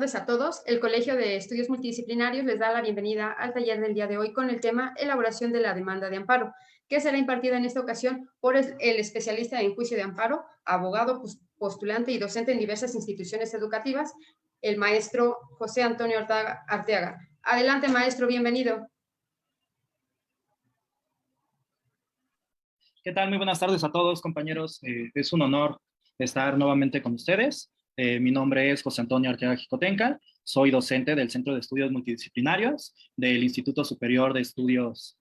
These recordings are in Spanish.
tardes a todos. El Colegio de Estudios Multidisciplinarios les da la bienvenida al taller del día de hoy con el tema Elaboración de la demanda de amparo, que será impartida en esta ocasión por el especialista en juicio de amparo, abogado, postulante y docente en diversas instituciones educativas, el maestro José Antonio Arteaga. Adelante, maestro, bienvenido. ¿Qué tal? Muy buenas tardes a todos, compañeros. Es un honor estar nuevamente con ustedes. Mi nombre es José Antonio Arteaga Jicotenca. Soy docente del Centro de Estudios Multidisciplinarios del Instituto Superior de Estudios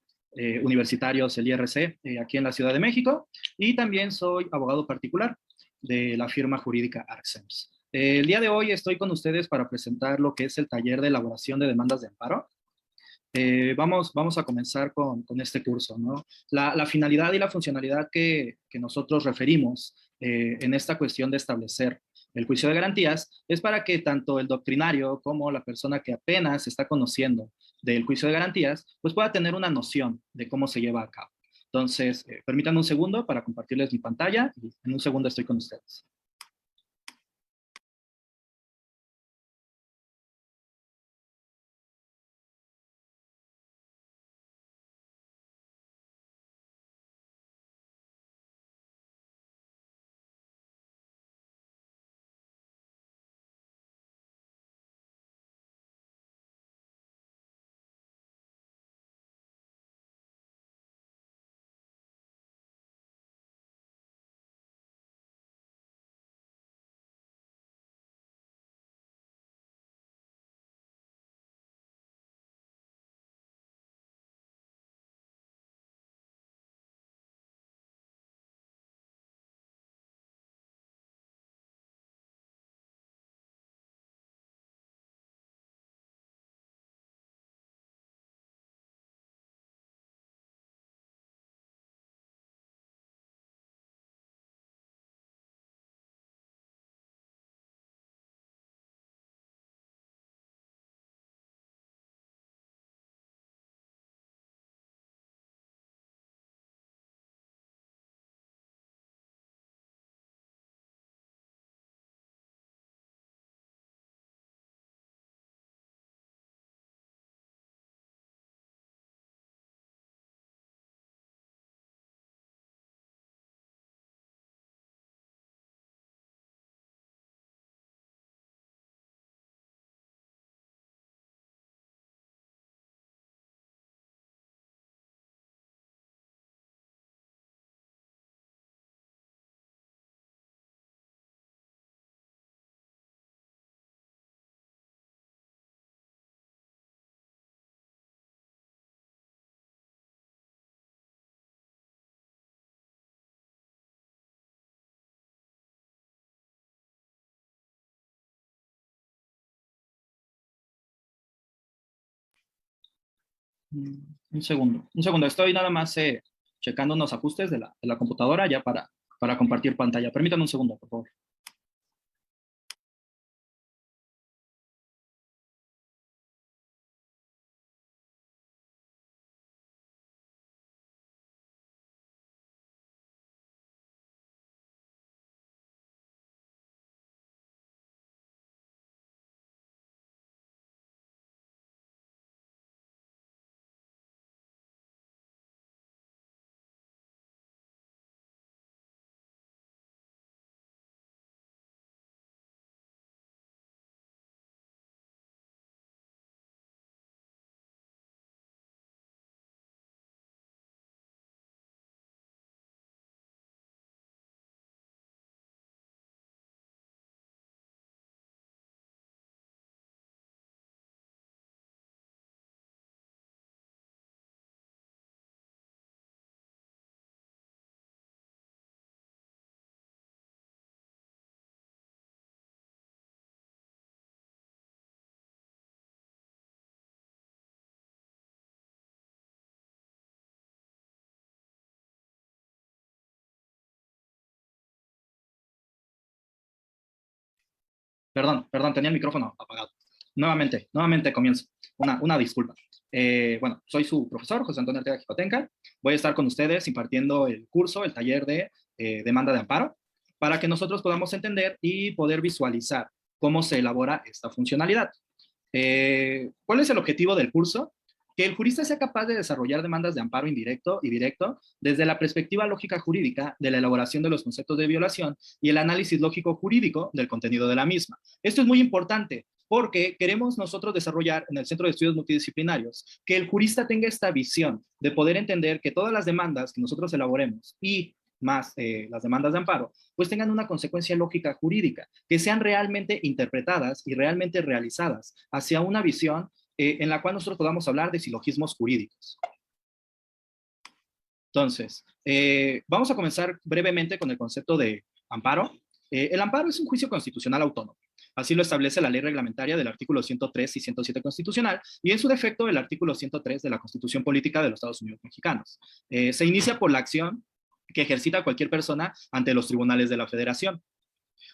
Universitarios, el IRC, aquí en la Ciudad de México. Y también soy abogado particular de la firma jurídica Arcsems. El día de hoy estoy con ustedes para presentar lo que es el taller de elaboración de demandas de amparo. Vamos a comenzar con este curso, ¿no? La finalidad y la funcionalidad que nosotros referimos en esta cuestión de establecer el juicio de garantías es para que tanto el doctrinario como la persona que apenas está conociendo del juicio de garantías, pues pueda tener una noción de cómo se lleva a cabo. Entonces, permítanme un segundo para compartirles mi pantalla y en un segundo estoy con ustedes. Un segundo. Estoy nada más checando unos ajustes de la computadora ya para compartir pantalla. Permítanme un segundo, por favor. Perdón, tenía el micrófono apagado. Nuevamente comienzo. Una disculpa. Bueno, soy su profesor, José Antonio Arteaga Jicotenca. Voy a estar con ustedes impartiendo el curso, el taller de demanda de amparo, para que nosotros podamos entender y poder visualizar cómo se elabora esta funcionalidad. ¿Cuál es el objetivo del curso? Que el jurista sea capaz de desarrollar demandas de amparo indirecto y directo desde la perspectiva lógica jurídica de la elaboración de los conceptos de violación y el análisis lógico jurídico del contenido de la misma. Esto es muy importante porque queremos nosotros desarrollar en el Centro de Estudios Multidisciplinarios que el jurista tenga esta visión de poder entender que todas las demandas que nosotros elaboremos y más las demandas de amparo, pues tengan una consecuencia lógica jurídica, que sean realmente interpretadas y realmente realizadas hacia una visión en la cual nosotros podamos hablar de silogismos jurídicos. Entonces, vamos a comenzar brevemente con el concepto de amparo. El amparo es un juicio constitucional autónomo. Así lo establece la ley reglamentaria del artículo 103 y 107 constitucional, y en su defecto el artículo 103 de la Constitución Política de los Estados Unidos Mexicanos. Se inicia por la acción que ejercita cualquier persona ante los tribunales de la Federación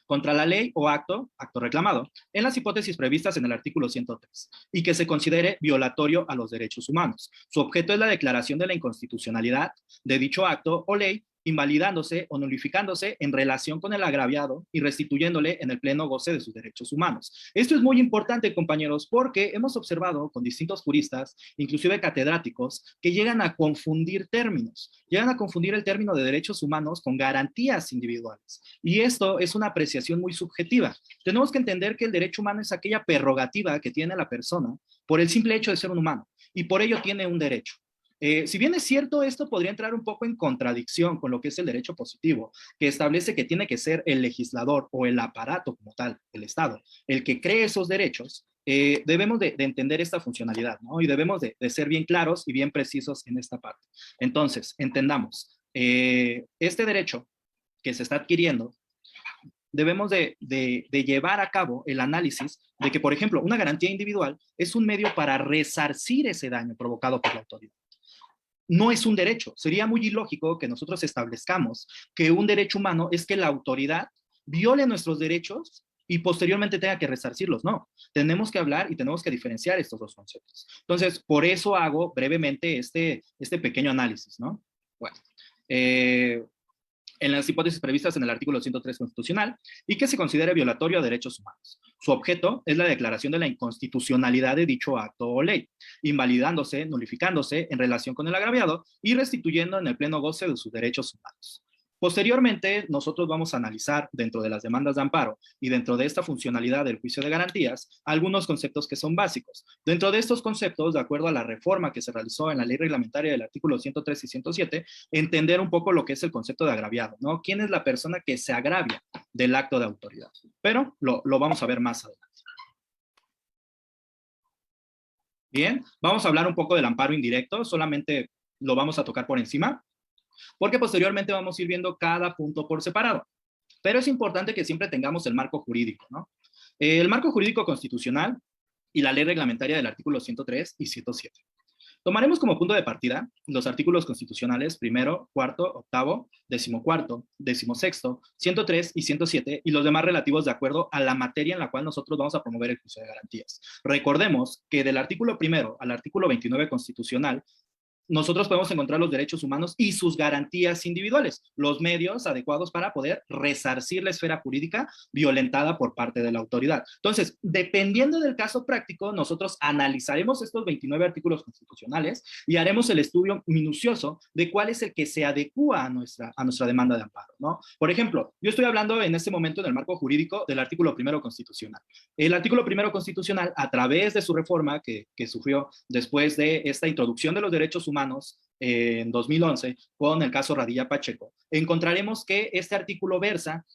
contra la ley o acto reclamado, en las hipótesis previstas en el artículo 103, y que se considere violatorio a los derechos humanos. Su objeto es la declaración de la inconstitucionalidad de dicho acto o ley, invalidándose o nulificándose en relación con el agraviado y restituyéndole en el pleno goce de sus derechos humanos. Esto es muy importante, compañeros, porque hemos observado con distintos juristas, inclusive catedráticos, que llegan a confundir términos, llegan a confundir el término de derechos humanos con garantías individuales. Y esto es una apreciación muy subjetiva. Tenemos que entender que el derecho humano es aquella prerrogativa que tiene la persona por el simple hecho de ser un humano, y por ello tiene un derecho. Si bien es cierto, esto podría entrar un poco en contradicción con lo que es el derecho positivo, que establece que tiene que ser el legislador o el aparato como tal, el Estado, el que cree esos derechos. Debemos de entender esta funcionalidad, ¿no? Y debemos de ser bien claros y bien precisos en esta parte. Entonces, entendamos, este derecho que se está adquiriendo, debemos de llevar a cabo el análisis de que, por ejemplo, una garantía individual es un medio para resarcir ese daño provocado por la autoridad. No es un derecho. Sería muy ilógico que nosotros establezcamos que un derecho humano es que la autoridad viole nuestros derechos y posteriormente tenga que resarcirlos. No, tenemos que hablar y tenemos que diferenciar estos dos conceptos. Entonces, por eso hago brevemente este pequeño análisis, ¿no? Bueno, en las hipótesis previstas en el artículo 103 constitucional y que se considere violatorio a derechos humanos. Su objeto es la declaración de la inconstitucionalidad de dicho acto o ley, invalidándose, nulificándose en relación con el agraviado y restituyendo en el pleno goce de sus derechos humanos. Posteriormente, nosotros vamos a analizar dentro de las demandas de amparo y dentro de esta funcionalidad del juicio de garantías algunos conceptos que son básicos. Dentro de estos conceptos, de acuerdo a la reforma que se realizó en la ley reglamentaria del artículo 103 y 107, entender un poco lo que es el concepto de agraviado, ¿no? ¿Quién es la persona que se agravia del acto de autoridad? Pero lo vamos a ver más adelante. Bien, vamos a hablar un poco del amparo indirecto, solamente lo vamos a tocar por encima, porque posteriormente vamos a ir viendo cada punto por separado. Pero es importante que siempre tengamos el marco jurídico, ¿no? El marco jurídico constitucional y la ley reglamentaria del artículo 103 y 107. Tomaremos como punto de partida los artículos constitucionales primero, cuarto, octavo, decimocuarto, decimosexto, 103 y 107 y los demás relativos de acuerdo a la materia en la cual nosotros vamos a promover el juicio de garantías. Recordemos que del artículo primero al artículo 29 constitucional nosotros podemos encontrar los derechos humanos y sus garantías individuales, los medios adecuados para poder resarcir la esfera jurídica violentada por parte de la autoridad. Entonces, dependiendo del caso práctico, nosotros analizaremos estos 29 artículos constitucionales y haremos el estudio minucioso de cuál es el que se adecúa a nuestra demanda de amparo, ¿no? Por ejemplo, yo estoy hablando en este momento en el marco jurídico del artículo primero constitucional. El artículo primero constitucional, a través de su reforma que sufrió después de esta introducción de los derechos humanos en 2011 con el caso Radilla Pacheco, encontraremos que este artículo versa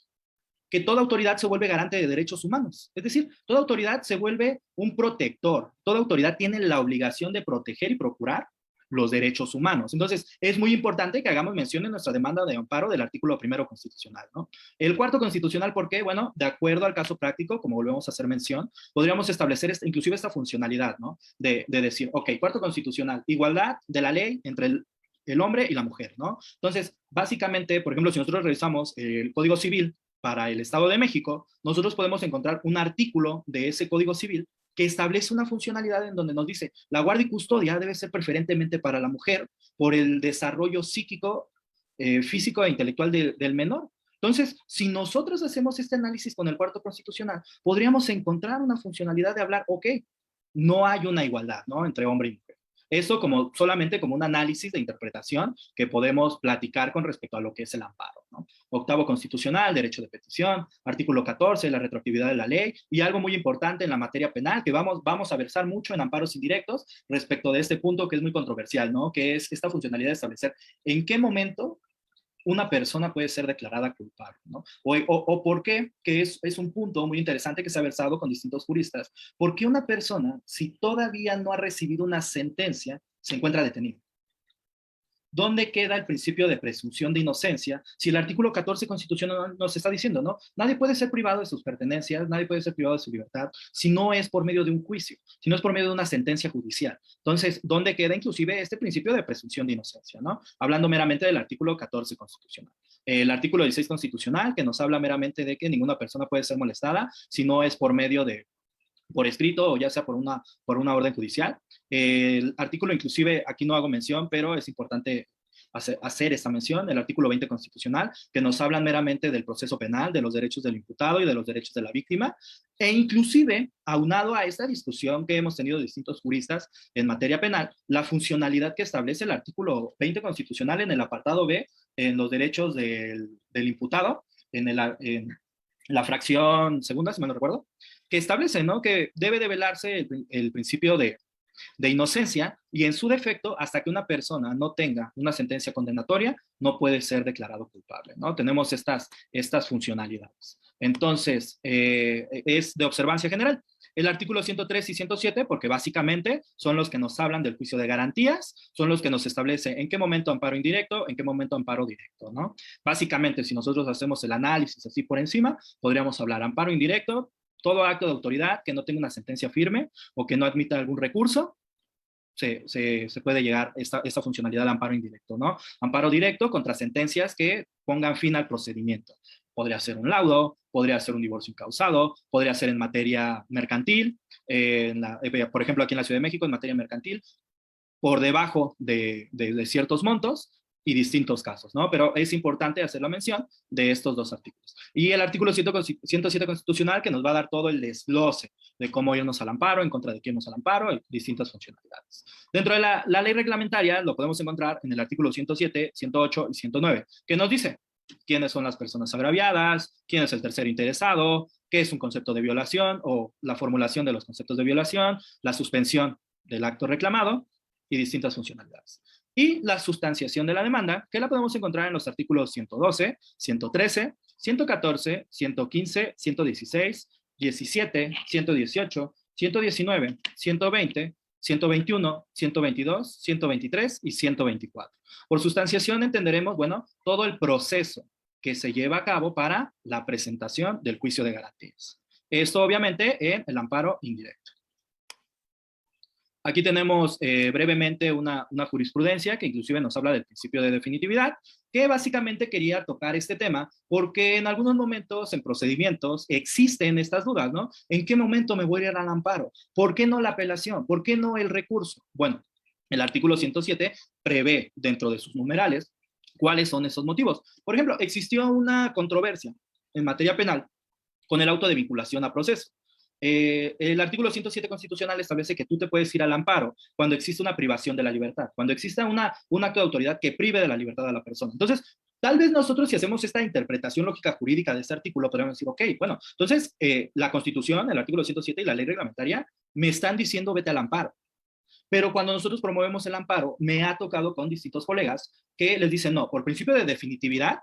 que toda autoridad se vuelve garante de derechos humanos. Es decir, toda autoridad se vuelve un protector. Toda autoridad tiene la obligación de proteger y procurar los derechos humanos. Entonces, es muy importante que hagamos mención en nuestra demanda de amparo del artículo primero constitucional, ¿no? El cuarto constitucional, ¿por qué? Bueno, de acuerdo al caso práctico, como volvemos a hacer mención, podríamos establecer inclusive esta funcionalidad, ¿no? De decir, ok, cuarto constitucional, igualdad de la ley entre el hombre y la mujer, ¿no? Entonces, básicamente, por ejemplo, si nosotros revisamos el Código Civil para el Estado de México, nosotros podemos encontrar un artículo de ese Código Civil que establece una funcionalidad en donde nos dice, la guardia y custodia debe ser preferentemente para la mujer por el desarrollo psíquico, físico e intelectual del menor. Entonces, si nosotros hacemos este análisis con el cuarto constitucional, podríamos encontrar una funcionalidad de hablar, ok, no hay una igualdad, ¿no? Entre hombre y mujer. Eso como, solamente como un análisis de interpretación que podemos platicar con respecto a lo que es el amparo, ¿no? Octavo constitucional, derecho de petición, artículo 14, la retroactividad de la ley, y algo muy importante en la materia penal, que vamos a versar mucho en amparos indirectos respecto de este punto que es muy controversial, ¿no? Que es esta funcionalidad de establecer en qué momento una persona puede ser declarada culpable, ¿no? O por qué, que es un punto muy interesante que se ha versado con distintos juristas, ¿por qué una persona, si todavía no ha recibido una sentencia, se encuentra detenida? ¿Dónde queda el principio de presunción de inocencia? Si el artículo 14 constitucional nos está diciendo, ¿no? Nadie puede ser privado de sus pertenencias, nadie puede ser privado de su libertad, si no es por medio de un juicio, si no es por medio de una sentencia judicial. Entonces, ¿dónde queda inclusive este principio de presunción de inocencia, ¿no? Hablando meramente del artículo 14 constitucional. El artículo 16 constitucional, que nos habla meramente de que ninguna persona puede ser molestada si no es por medio de por escrito o ya sea por una orden judicial. El artículo, inclusive, aquí no hago mención, pero es importante hacer esta mención, el artículo 20 constitucional, que nos habla meramente del proceso penal, de los derechos del imputado y de los derechos de la víctima, e inclusive, aunado a esta discusión que hemos tenido distintos juristas en materia penal, la funcionalidad que establece el artículo 20 constitucional en el apartado B, en los derechos del imputado, en la fracción segunda, si mal no recuerdo, que establece, ¿no? Que debe de velarse el principio de inocencia y en su defecto, hasta que una persona no tenga una sentencia condenatoria, no puede ser declarado culpable, ¿no? Tenemos estas funcionalidades. Entonces, es de observancia general. El artículo 103 y 107, porque básicamente son los que nos hablan del juicio de garantías, son los que nos establece en qué momento amparo indirecto, en qué momento amparo directo, ¿no? Básicamente, si nosotros hacemos el análisis así por encima, podríamos hablar amparo indirecto, todo acto de autoridad que no tenga una sentencia firme o que no admita algún recurso, se puede llegar a esta funcionalidad de amparo indirecto, ¿no? Amparo directo contra sentencias que pongan fin al procedimiento. Podría ser un laudo, podría ser un divorcio incausado, podría ser en materia mercantil, por ejemplo, aquí en la Ciudad de México, en materia mercantil, por debajo de ciertos montos y distintos casos, ¿no? Pero es importante hacer la mención de estos dos artículos. Y el artículo 107 constitucional que nos va a dar todo el desglose de cómo irnos al amparo, en contra de quién irnos al amparo y distintas funcionalidades. Dentro de la ley reglamentaria lo podemos encontrar en el artículo 107, 108 y 109, que nos dice quiénes son las personas agraviadas, quién es el tercero interesado, qué es un concepto de violación o la formulación de los conceptos de violación, la suspensión del acto reclamado y distintas funcionalidades. Y la sustanciación de la demanda, que la podemos encontrar en los artículos 112, 113, 114, 115, 116, 17, 118, 119, 120, 121, 122, 123 y 124. Por sustanciación entenderemos, bueno, todo el proceso que se lleva a cabo para la presentación del juicio de garantías. Esto obviamente en el amparo indirecto. Aquí tenemos brevemente una jurisprudencia que inclusive nos habla del principio de definitividad, que básicamente quería tocar este tema porque en algunos momentos en procedimientos existen estas dudas, ¿no? ¿En qué momento me voy a ir al amparo? ¿Por qué no la apelación? ¿Por qué no el recurso? Bueno, el artículo 107 prevé dentro de sus numerales cuáles son esos motivos. Por ejemplo, existió una controversia en materia penal con el auto de vinculación a proceso. El artículo 107 constitucional establece que tú te puedes ir al amparo cuando existe una privación de la libertad, cuando exista un acto de autoridad que prive de la libertad a la persona. Entonces, tal vez nosotros si hacemos esta interpretación lógica jurídica de este artículo, podríamos decir, ok, bueno, entonces la Constitución, el artículo 107 y la ley reglamentaria me están diciendo vete al amparo. Pero cuando nosotros promovemos el amparo, me ha tocado con distintos colegas que les dicen, no, por principio de definitividad,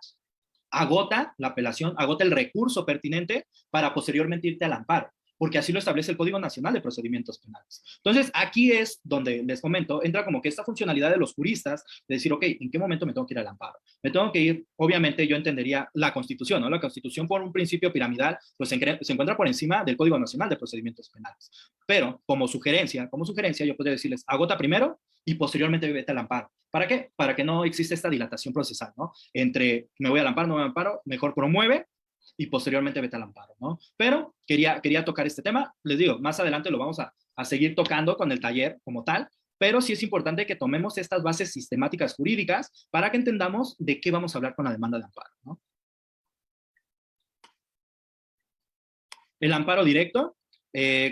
agota la apelación, agota el recurso pertinente para posteriormente irte al amparo, porque así lo establece el Código Nacional de Procedimientos Penales. Entonces, aquí es donde les comento, entra como que esta funcionalidad de los juristas, de decir, ok, ¿en qué momento me tengo que ir al amparo? Me tengo que ir, obviamente yo entendería la Constitución, ¿no? La Constitución por un principio piramidal, pues se encuentra por encima del Código Nacional de Procedimientos Penales. Pero como sugerencia, yo podría decirles, agota primero y posteriormente vete al amparo. ¿Para qué? Para que no exista esta dilatación procesal, ¿no? Entre me voy al amparo, no me voy al amparo, mejor promueve y posteriormente vete al amparo, ¿no? Pero quería tocar este tema, les digo, más adelante lo vamos a seguir tocando con el taller como tal, pero sí es importante que tomemos estas bases sistemáticas jurídicas para que entendamos de qué vamos a hablar con la demanda de amparo, ¿no? El amparo directo,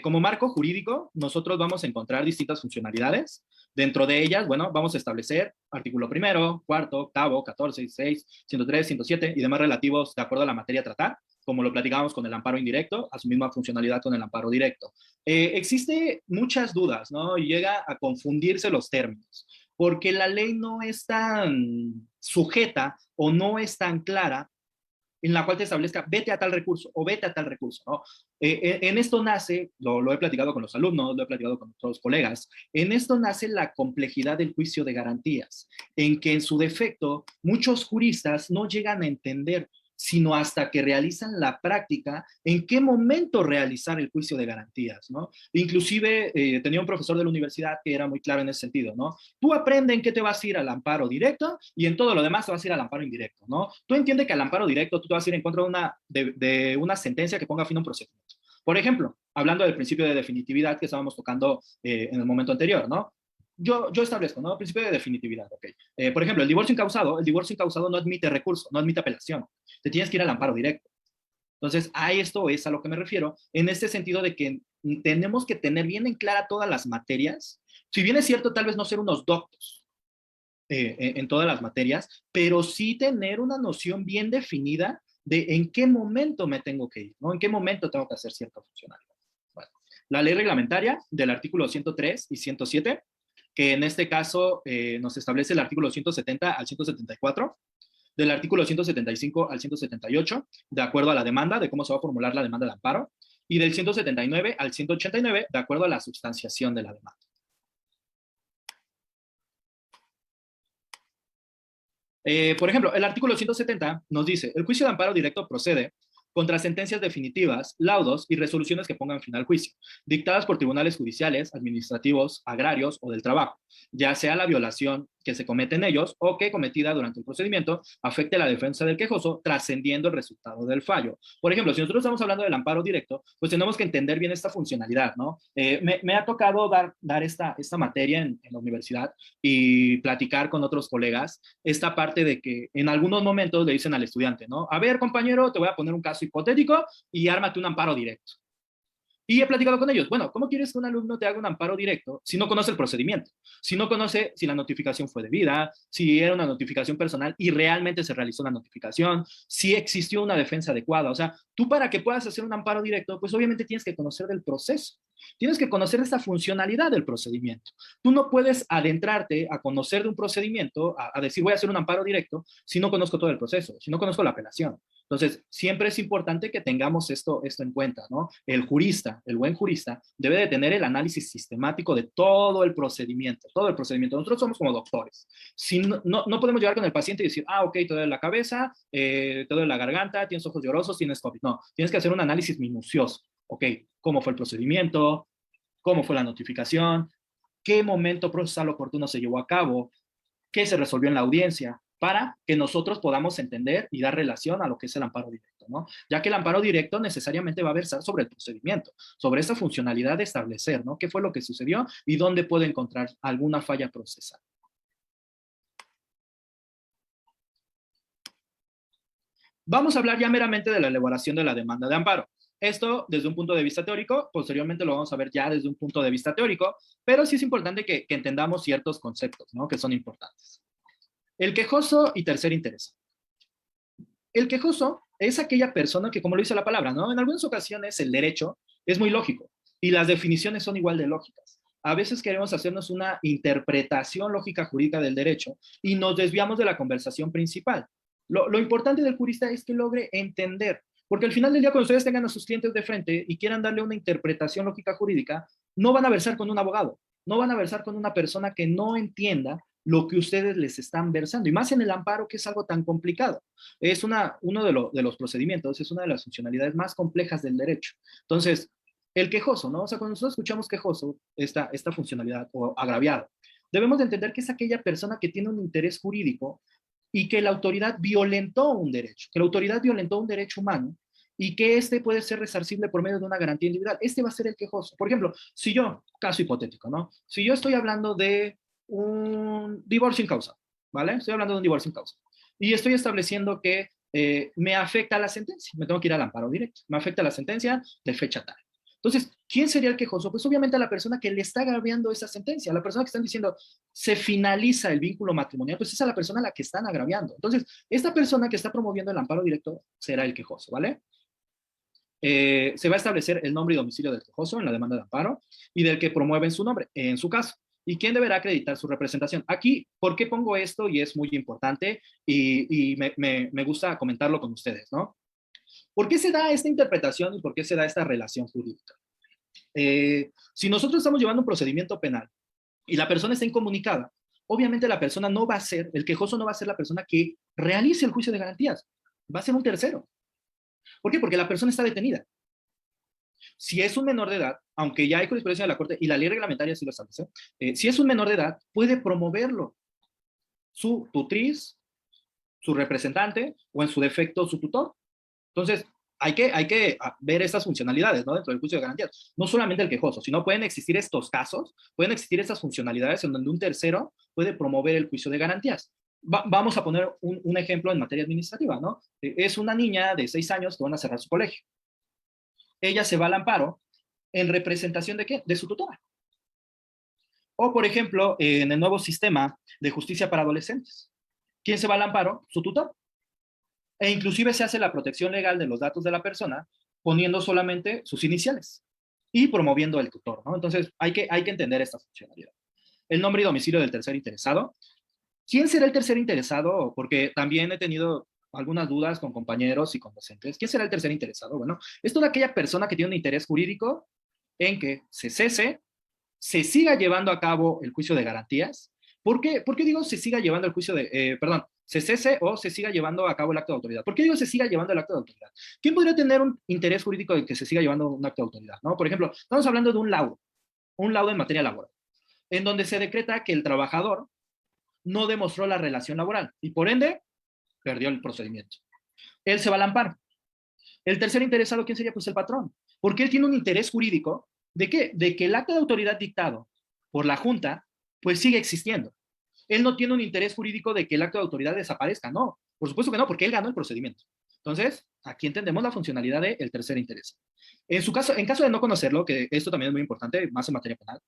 como marco jurídico, nosotros vamos a encontrar distintas funcionalidades. Dentro de ellas, bueno, vamos a establecer artículo primero, cuarto, octavo, 14, 16, 103, 107 y demás relativos de acuerdo a la materia a tratar, como lo platicábamos con el amparo indirecto, a su misma funcionalidad con el amparo directo. Existe muchas dudas, ¿no? Y llega a confundirse los términos, porque la ley no es tan sujeta o no es tan clara en la cual te establezca vete a tal recurso o vete a tal recurso, ¿no? En esto nace, lo he platicado con los alumnos, lo he platicado con otros colegas, en esto nace la complejidad del juicio de garantías, en que en su defecto muchos juristas no llegan a entender sino hasta que realizan la práctica, en qué momento realizar el juicio de garantías, ¿no? Inclusive tenía un profesor de la universidad que era muy claro en ese sentido, ¿no? Tú aprende en qué te vas a ir al amparo directo y en todo lo demás te vas a ir al amparo indirecto, ¿no? Tú entiendes que al amparo directo tú te vas a ir en contra de una sentencia que ponga fin a un procedimiento. Por ejemplo, hablando del principio de definitividad que estábamos tocando en el momento anterior, ¿no? Yo establezco, ¿no? Principio de definitividad, ok. Por ejemplo, el divorcio incausado no admite recurso, no admite apelación. Te tienes que ir al amparo directo. Entonces, a esto es a lo que me refiero, en este sentido de que tenemos que tener bien en clara todas las materias. Si bien es cierto, tal vez no ser unos doctos en todas las materias, pero sí tener una noción bien definida de en qué momento me tengo que ir, ¿no? En qué momento tengo que hacer cierta funcionalidad. Bueno, la ley reglamentaria del artículo 103 y 107, que en este caso nos establece el artículo 170 al 174, del artículo 175 al 178, de acuerdo a la demanda, de cómo se va a formular la demanda de amparo, y del 179 al 189, de acuerdo a la substanciación de la demanda. Por ejemplo, el artículo 170 nos dice, el juicio de amparo directo procede contra sentencias definitivas, laudos y resoluciones que pongan fin al juicio, dictadas por tribunales judiciales, administrativos, agrarios o del trabajo, ya sea la violación que se comete en ellos o que cometida durante el procedimiento afecte la defensa del quejoso trascendiendo el resultado del fallo. Por ejemplo, si nosotros estamos hablando del amparo directo, pues tenemos que entender bien esta funcionalidad, ¿no? Me ha tocado dar esta materia en la universidad y platicar con otros colegas esta parte de que en algunos momentos le dicen al estudiante, ¿no? A ver, compañero, te voy a poner un caso hipotético y ármate un amparo directo. Y he platicado con ellos, bueno, ¿cómo quieres que un alumno te haga un amparo directo si no conoce el procedimiento? Si no conoce si la notificación fue debida, si era una notificación personal y realmente se realizó la notificación, si existió una defensa adecuada. O sea, tú para que puedas hacer un amparo directo, pues obviamente tienes que conocer del proceso. Tienes que conocer esta funcionalidad del procedimiento. Tú no puedes adentrarte a conocer de un procedimiento, a decir voy a hacer un amparo directo, si no conozco todo el proceso, si no conozco la apelación. Entonces, siempre es importante que tengamos esto en cuenta, ¿no? El jurista, el buen jurista, debe de tener el análisis sistemático de todo el procedimiento, todo el procedimiento. Nosotros somos como doctores. Si no podemos llegar con el paciente y decir, ok, te duele la cabeza, te duele la garganta, tienes ojos llorosos, tienes COVID. No, tienes que hacer un análisis minucioso. Ok, ¿cómo fue el procedimiento? ¿Cómo fue la notificación? ¿Qué momento procesal oportuno se llevó a cabo? ¿Qué se resolvió en la audiencia? Para que nosotros podamos entender y dar relación a lo que es el amparo directo, ¿no? Ya que el amparo directo necesariamente va a versar sobre el procedimiento, sobre esa funcionalidad de establecer, ¿no? ¿Qué fue lo que sucedió y dónde puede encontrar alguna falla procesal? Vamos a hablar ya meramente de la elaboración de la demanda de amparo. Esto desde un punto de vista teórico, posteriormente lo vamos a ver ya desde un punto de vista teórico, pero sí es importante que entendamos ciertos conceptos, ¿no? Que son importantes. El quejoso y tercer interés. El quejoso es aquella persona que, como lo dice la palabra, ¿no? En algunas ocasiones el derecho es muy lógico y las definiciones son igual de lógicas. A veces queremos hacernos una interpretación lógica jurídica del derecho y nos desviamos de la conversación principal. Lo importante del jurista es que logre entender, porque al final del día, cuando ustedes tengan a sus clientes de frente y quieran darle una interpretación lógica jurídica, no van a versar con un abogado, no van a versar con una persona que no entienda lo que ustedes les están versando, y más en el amparo, que es algo tan complicado. Es uno de los procedimientos, es una de las funcionalidades más complejas del derecho. Entonces, el quejoso, ¿no? O sea, cuando nosotros escuchamos quejoso, esta funcionalidad o agraviado, debemos de entender que es aquella persona que tiene un interés jurídico y que la autoridad violentó un derecho, que la autoridad violentó un derecho humano y que este puede ser resarcible por medio de una garantía individual. Este va a ser el quejoso. Por ejemplo, si yo, caso hipotético, ¿no? Si yo estoy hablando de un divorcio incausado, ¿vale? Estoy hablando de un divorcio incausado. Y estoy estableciendo que me afecta la sentencia, me tengo que ir al amparo directo, me afecta la sentencia de fecha tal. Entonces, ¿quién sería el quejoso? Pues obviamente la persona que le está agraviando esa sentencia, la persona que están diciendo, se finaliza el vínculo matrimonial, pues esa es la persona a la que están agraviando. Entonces, esta persona que está promoviendo el amparo directo será el quejoso, ¿vale? Se va a establecer el nombre y domicilio del quejoso en la demanda de amparo y del que promueve en su nombre, en su caso. ¿Y quién deberá acreditar su representación? Aquí, ¿por qué pongo esto? Y es muy importante y me gusta comentarlo con ustedes, ¿no? ¿Por qué se da esta interpretación y por qué se da esta relación jurídica? Si nosotros estamos llevando un procedimiento penal y la persona está incomunicada, obviamente la persona no va a ser, el quejoso no va a ser la persona que realice el juicio de garantías, va a ser un tercero. ¿Por qué? Porque la persona está detenida. Si es un menor de edad, aunque ya hay jurisprudencia de la Corte y la ley reglamentaria sí lo establece, si es un menor de edad, puede promoverlo su tutriz, su representante o en su defecto su tutor. Entonces, hay que ver estas funcionalidades, ¿no? Dentro del juicio de garantías. No solamente el quejoso, sino pueden existir estos casos, pueden existir estas funcionalidades en donde un tercero puede promover el juicio de garantías. Vamos a poner un ejemplo en materia administrativa, ¿no? Es una niña de 6 años que van a cerrar su colegio. Ella se va al amparo en representación ¿de qué? De su tutora. O, por ejemplo, en el nuevo sistema de justicia para adolescentes. ¿Quién se va al amparo? Su tutor. E inclusive se hace la protección legal de los datos de la persona poniendo solamente sus iniciales y promoviendo el tutor, ¿no? Entonces, hay que entender esta funcionalidad. El nombre y domicilio del tercer interesado. ¿Quién será el tercer interesado? Porque también he tenido algunas dudas con compañeros y con docentes. ¿Quién será el tercer interesado? Bueno, es toda aquella persona que tiene un interés jurídico en que se cese, se siga llevando a cabo el juicio de garantías. ¿Por qué digo se siga llevando el juicio de, se cese o se siga llevando a cabo el acto de autoridad? ¿Por qué digo se siga llevando el acto de autoridad? ¿Quién podría tener un interés jurídico de que se siga llevando un acto de autoridad? ¿No? Por ejemplo, estamos hablando de un laudo en materia laboral, en donde se decreta que el trabajador no demostró la relación laboral y por ende perdió el procedimiento. Él se va al amparo. El tercer interesado, ¿quién sería? Pues el patrón, porque él tiene un interés jurídico ¿de qué? De que el acto de autoridad dictado por la Junta pues sigue existiendo. Él no tiene un interés jurídico de que el acto de autoridad desaparezca, no, por supuesto que no, porque él ganó el procedimiento. Entonces, aquí entendemos la funcionalidad del tercer interés. En su caso, en caso de no conocerlo, que esto también es muy importante, más en materia penal,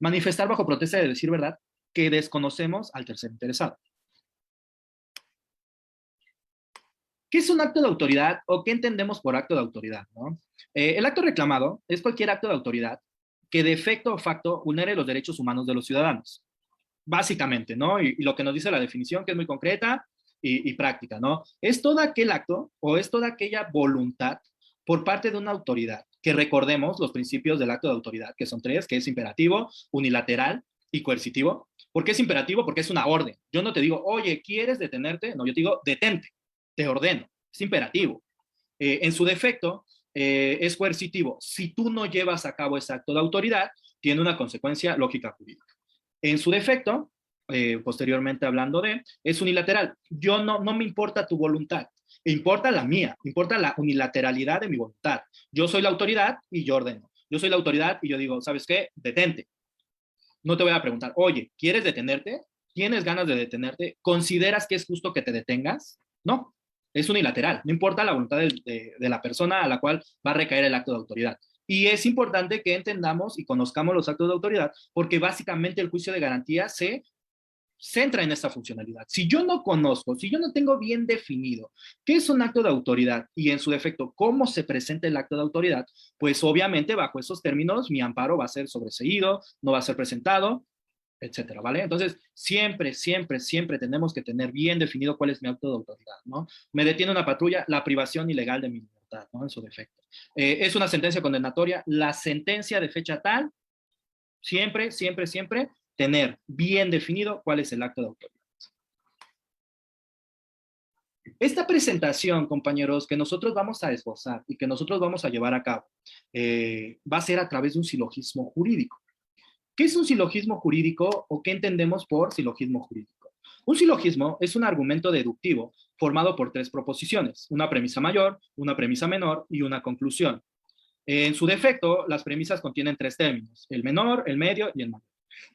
manifestar bajo protesta de decir verdad que desconocemos al tercer interesado. ¿Qué es un acto de autoridad o qué entendemos por acto de autoridad, ¿no? El acto reclamado es cualquier acto de autoridad que de efecto o facto vulnere los derechos humanos de los ciudadanos. Básicamente, ¿no? Y lo que nos dice la definición, que es muy concreta y práctica, ¿no? Es todo aquel acto o es toda aquella voluntad por parte de una autoridad, que recordemos los principios del acto de autoridad, que son 3, que es imperativo, unilateral y coercitivo. ¿Por qué es imperativo? Porque es una orden. Yo no te digo, oye, ¿quieres detenerte? No, yo te digo, detente, te ordeno. Es imperativo. En su defecto, es coercitivo. Si tú no llevas a cabo ese acto de autoridad, tiene una consecuencia lógica jurídica. En su defecto, posteriormente hablando de, es unilateral. Yo no me importa tu voluntad, importa la mía, importa la unilateralidad de mi voluntad. Yo soy la autoridad y yo ordeno. Yo soy la autoridad y yo digo, ¿sabes qué? Detente. No te voy a preguntar, oye, ¿quieres detenerte? ¿Tienes ganas de detenerte? ¿Consideras que es justo que te detengas? No, es unilateral. No importa la voluntad de la persona a la cual va a recaer el acto de autoridad. Y es importante que entendamos y conozcamos los actos de autoridad, porque básicamente el juicio de garantía se centra en esta funcionalidad. Si yo no conozco, si yo no tengo bien definido qué es un acto de autoridad y en su defecto cómo se presenta el acto de autoridad, pues obviamente bajo esos términos mi amparo va a ser sobreseído, no va a ser presentado, etcétera, ¿vale? Entonces, siempre tenemos que tener bien definido cuál es mi acto de autoridad, ¿no? Me detiene una patrulla, la privación ilegal de mi libertad, ¿no? En su defecto. Es una sentencia condenatoria, la sentencia de fecha tal, siempre tener bien definido cuál es el acto de autoridad. Esta presentación, compañeros, que nosotros vamos a esbozar y que nosotros vamos a llevar a cabo, va a ser a través de un silogismo jurídico. ¿Qué es un silogismo jurídico o qué entendemos por silogismo jurídico? Un silogismo es un argumento deductivo formado por 3 proposiciones, una premisa mayor, una premisa menor y una conclusión. En su defecto, las premisas contienen 3 términos, el menor, el medio y el mayor.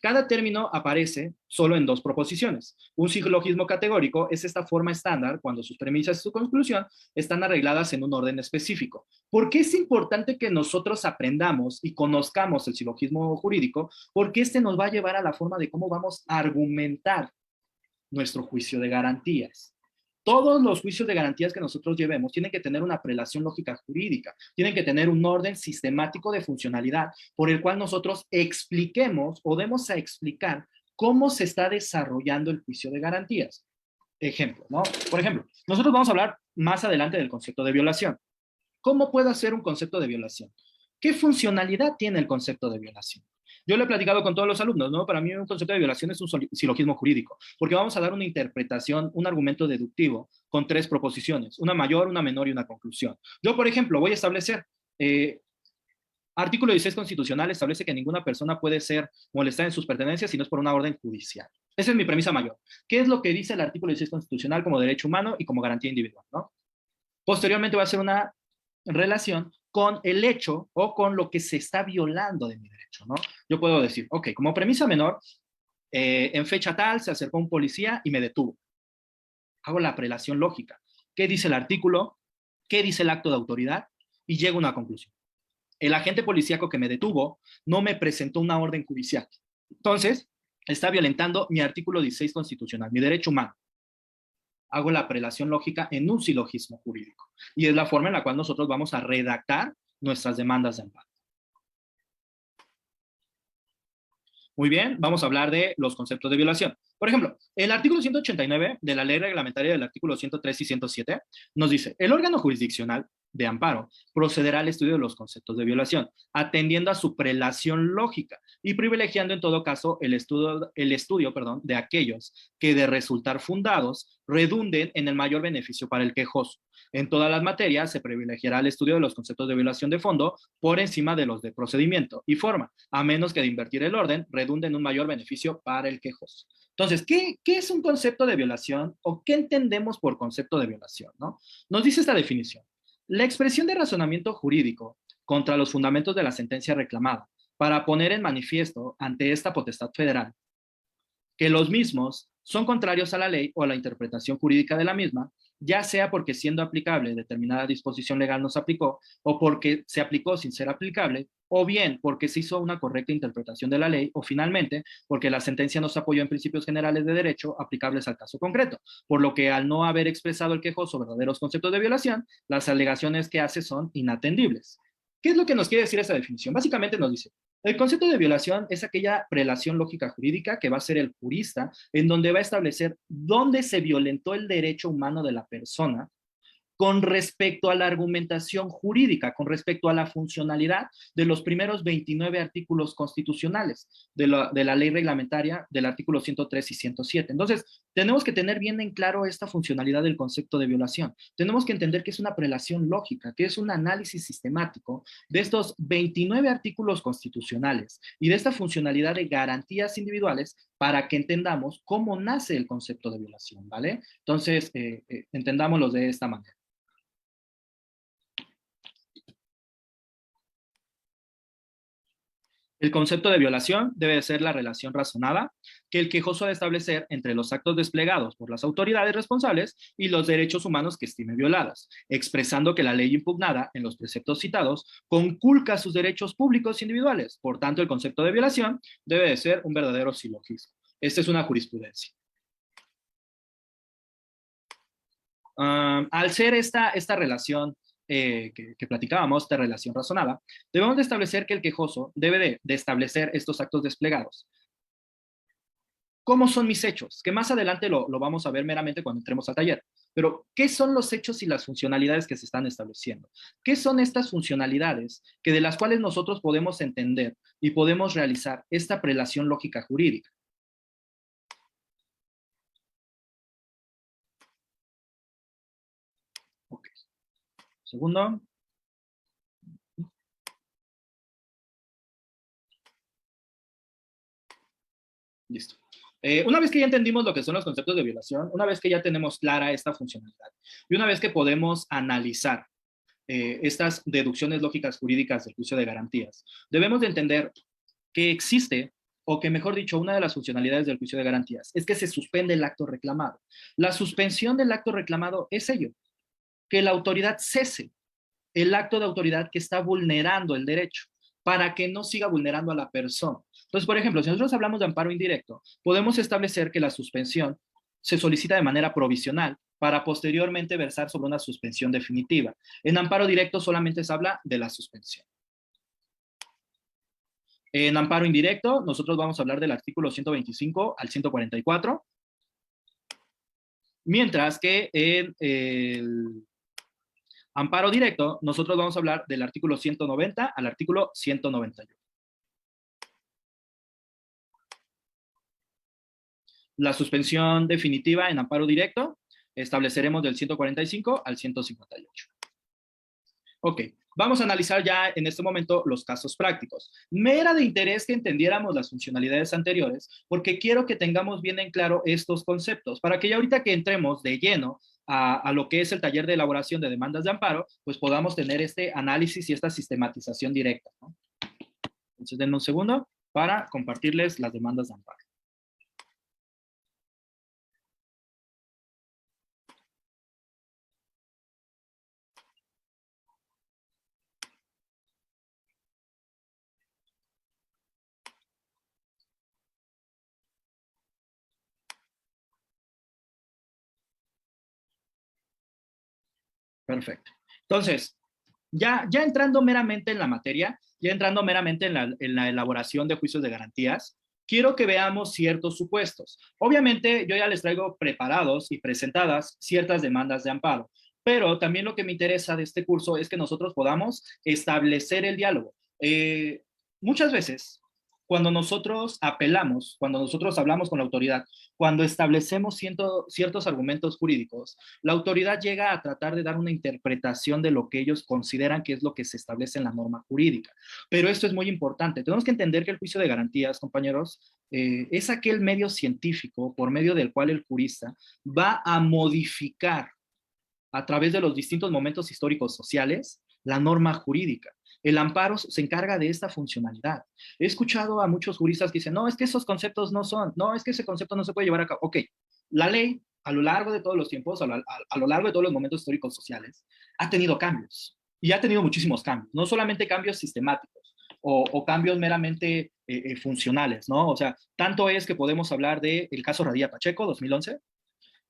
Cada término aparece solo en dos proposiciones. Un silogismo categórico es esta forma estándar cuando sus premisas y su conclusión están arregladas en un orden específico. ¿Por qué es importante que nosotros aprendamos y conozcamos el silogismo jurídico? Porque este nos va a llevar a la forma de cómo vamos a argumentar nuestro juicio de garantías. Todos los juicios de garantías que nosotros llevemos tienen que tener una prelación lógica jurídica, tienen que tener un orden sistemático de funcionalidad por el cual nosotros expliquemos o demos a explicar cómo se está desarrollando el juicio de garantías. Ejemplo, ¿no? Por ejemplo, nosotros vamos a hablar más adelante del concepto de violación. ¿Cómo puedo hacer un concepto de violación? ¿Qué funcionalidad tiene el concepto de violación? Yo lo he platicado con todos los alumnos, ¿no? Para mí un concepto de violación es un silogismo jurídico, porque vamos a dar una interpretación, un argumento deductivo con tres proposiciones, una mayor, una menor y una conclusión. Yo, por ejemplo, voy a establecer, artículo 16 constitucional establece que ninguna persona puede ser molestada en sus pertenencias si no es por una orden judicial. Esa es mi premisa mayor. ¿Qué es lo que dice el artículo 16 constitucional como derecho humano y como garantía individual, ¿no? Posteriormente va a ser una relación con el hecho o con lo que se está violando de mi derecho, ¿no? Yo puedo decir, ok, como premisa menor, en fecha tal se acercó un policía y me detuvo. Hago la prelación lógica. ¿Qué dice el artículo? ¿Qué dice el acto de autoridad? Y llego a una conclusión. El agente policíaco que me detuvo no me presentó una orden judicial. Entonces, está violentando mi artículo 16 constitucional, mi derecho humano. Hago la prelación lógica en un silogismo jurídico. Y es la forma en la cual nosotros vamos a redactar nuestras demandas de amparo. Muy bien, vamos a hablar de los conceptos de violación. Por ejemplo, el artículo 189 de la ley reglamentaria del artículo 103 y 107 nos dice, el órgano jurisdiccional de amparo procederá al estudio de los conceptos de violación, atendiendo a su prelación lógica y privilegiando en todo caso el estudio de aquellos que de resultar fundados redunden en el mayor beneficio para el quejoso. En todas las materias se privilegiará el estudio de los conceptos de violación de fondo por encima de los de procedimiento y forma, a menos que de invertir el orden redunde en un mayor beneficio para el quejoso. Entonces, ¿qué es un concepto de violación o qué entendemos por concepto de violación, ¿no? Nos dice esta definición. La expresión de razonamiento jurídico contra los fundamentos de la sentencia reclamada para poner en manifiesto ante esta potestad federal que los mismos son contrarios a la ley o a la interpretación jurídica de la misma, ya sea porque siendo aplicable determinada disposición legal no se aplicó o porque se aplicó sin ser aplicable, o bien porque se hizo una correcta interpretación de la ley, o finalmente porque la sentencia no se apoyó en principios generales de derecho aplicables al caso concreto, por lo que al no haber expresado el quejoso verdaderos conceptos de violación, las alegaciones que hace son inatendibles. ¿Qué es lo que nos quiere decir esta definición? Básicamente nos dice, el concepto de violación es aquella prelación lógica jurídica que va a ser el jurista, en donde va a establecer dónde se violentó el derecho humano de la persona con respecto a la argumentación jurídica, con respecto a la funcionalidad de los primeros 29 artículos constitucionales de la ley reglamentaria del artículo 103 y 107. Entonces, tenemos que tener bien en claro esta funcionalidad del concepto de violación. Tenemos que entender que es una prelación lógica, que es un análisis sistemático de estos 29 artículos constitucionales y de esta funcionalidad de garantías individuales para que entendamos cómo nace el concepto de violación, ¿vale? Entonces, entendámoslo de esta manera. El concepto de violación debe ser la relación razonada que el quejoso debe establecer entre los actos desplegados por las autoridades responsables y los derechos humanos que estime violadas, expresando que la ley impugnada en los preceptos citados conculca sus derechos públicos individuales. Por tanto, el concepto de violación debe de ser un verdadero silogismo. Esta es una jurisprudencia. Al ser esta relación que platicábamos, de relación razonada, debemos de establecer que el quejoso debe de establecer estos actos desplegados. ¿Cómo son mis hechos? Que más adelante lo vamos a ver meramente cuando entremos al taller. Pero, ¿qué son los hechos y las funcionalidades que se están estableciendo? ¿Qué son estas funcionalidades de las cuales nosotros podemos entender y podemos realizar esta prelación lógica jurídica? Ok. Segundo. Listo. Una vez que ya entendimos lo que son los conceptos de violación, una vez que ya tenemos clara esta funcionalidad y una vez que podemos analizar estas deducciones lógicas jurídicas del juicio de garantías, debemos de entender que existe o que mejor dicho, una de las funcionalidades del juicio de garantías es que se suspende el acto reclamado. La suspensión del acto reclamado es ello, que la autoridad cese el acto de autoridad que está vulnerando el derecho para que no siga vulnerando a la persona. Entonces, por ejemplo, si nosotros hablamos de amparo indirecto, podemos establecer que la suspensión se solicita de manera provisional para posteriormente versar sobre una suspensión definitiva. En amparo directo solamente se habla de la suspensión. En amparo indirecto, nosotros vamos a hablar del artículo 125 al 144, mientras que en el amparo directo, nosotros vamos a hablar del artículo 190 al artículo 191. La suspensión definitiva en amparo directo, estableceremos del 145 al 158. Ok, vamos a analizar ya en este momento los casos prácticos. Me era de interés que entendiéramos las funcionalidades anteriores, porque quiero que tengamos bien en claro estos conceptos, para que ya ahorita que entremos de lleno a lo que es el taller de elaboración de demandas de amparo, pues podamos tener este análisis y esta sistematización directa, ¿no? Entonces, denme un segundo para compartirles las demandas de amparo. Perfecto. Entonces, ya entrando meramente en la materia, ya entrando meramente en la elaboración de juicios de garantías, quiero que veamos ciertos supuestos. Obviamente, yo ya les traigo preparados y presentadas ciertas demandas de amparo, pero también lo que me interesa de este curso es que nosotros podamos establecer el diálogo. Muchas veces, cuando nosotros apelamos, cuando nosotros hablamos con la autoridad, cuando establecemos ciertos argumentos jurídicos, la autoridad llega a tratar de dar una interpretación de lo que ellos consideran que es lo que se establece en la norma jurídica. Pero esto es muy importante. Tenemos que entender que el juicio de garantías, compañeros, es aquel medio científico por medio del cual el jurista va a modificar a través de los distintos momentos históricos sociales la norma jurídica. El amparo se encarga de esta funcionalidad. He escuchado a muchos juristas que dicen, no, es que esos conceptos no son, no, es que ese concepto no se puede llevar a cabo. Ok, la ley a lo largo de todos los tiempos, a lo largo de todos los momentos históricos sociales, ha tenido cambios. Y ha tenido muchísimos cambios, no solamente cambios sistemáticos o cambios meramente funcionales, ¿no? O sea, tanto es que podemos hablar del caso Radilla Pacheco, 2011,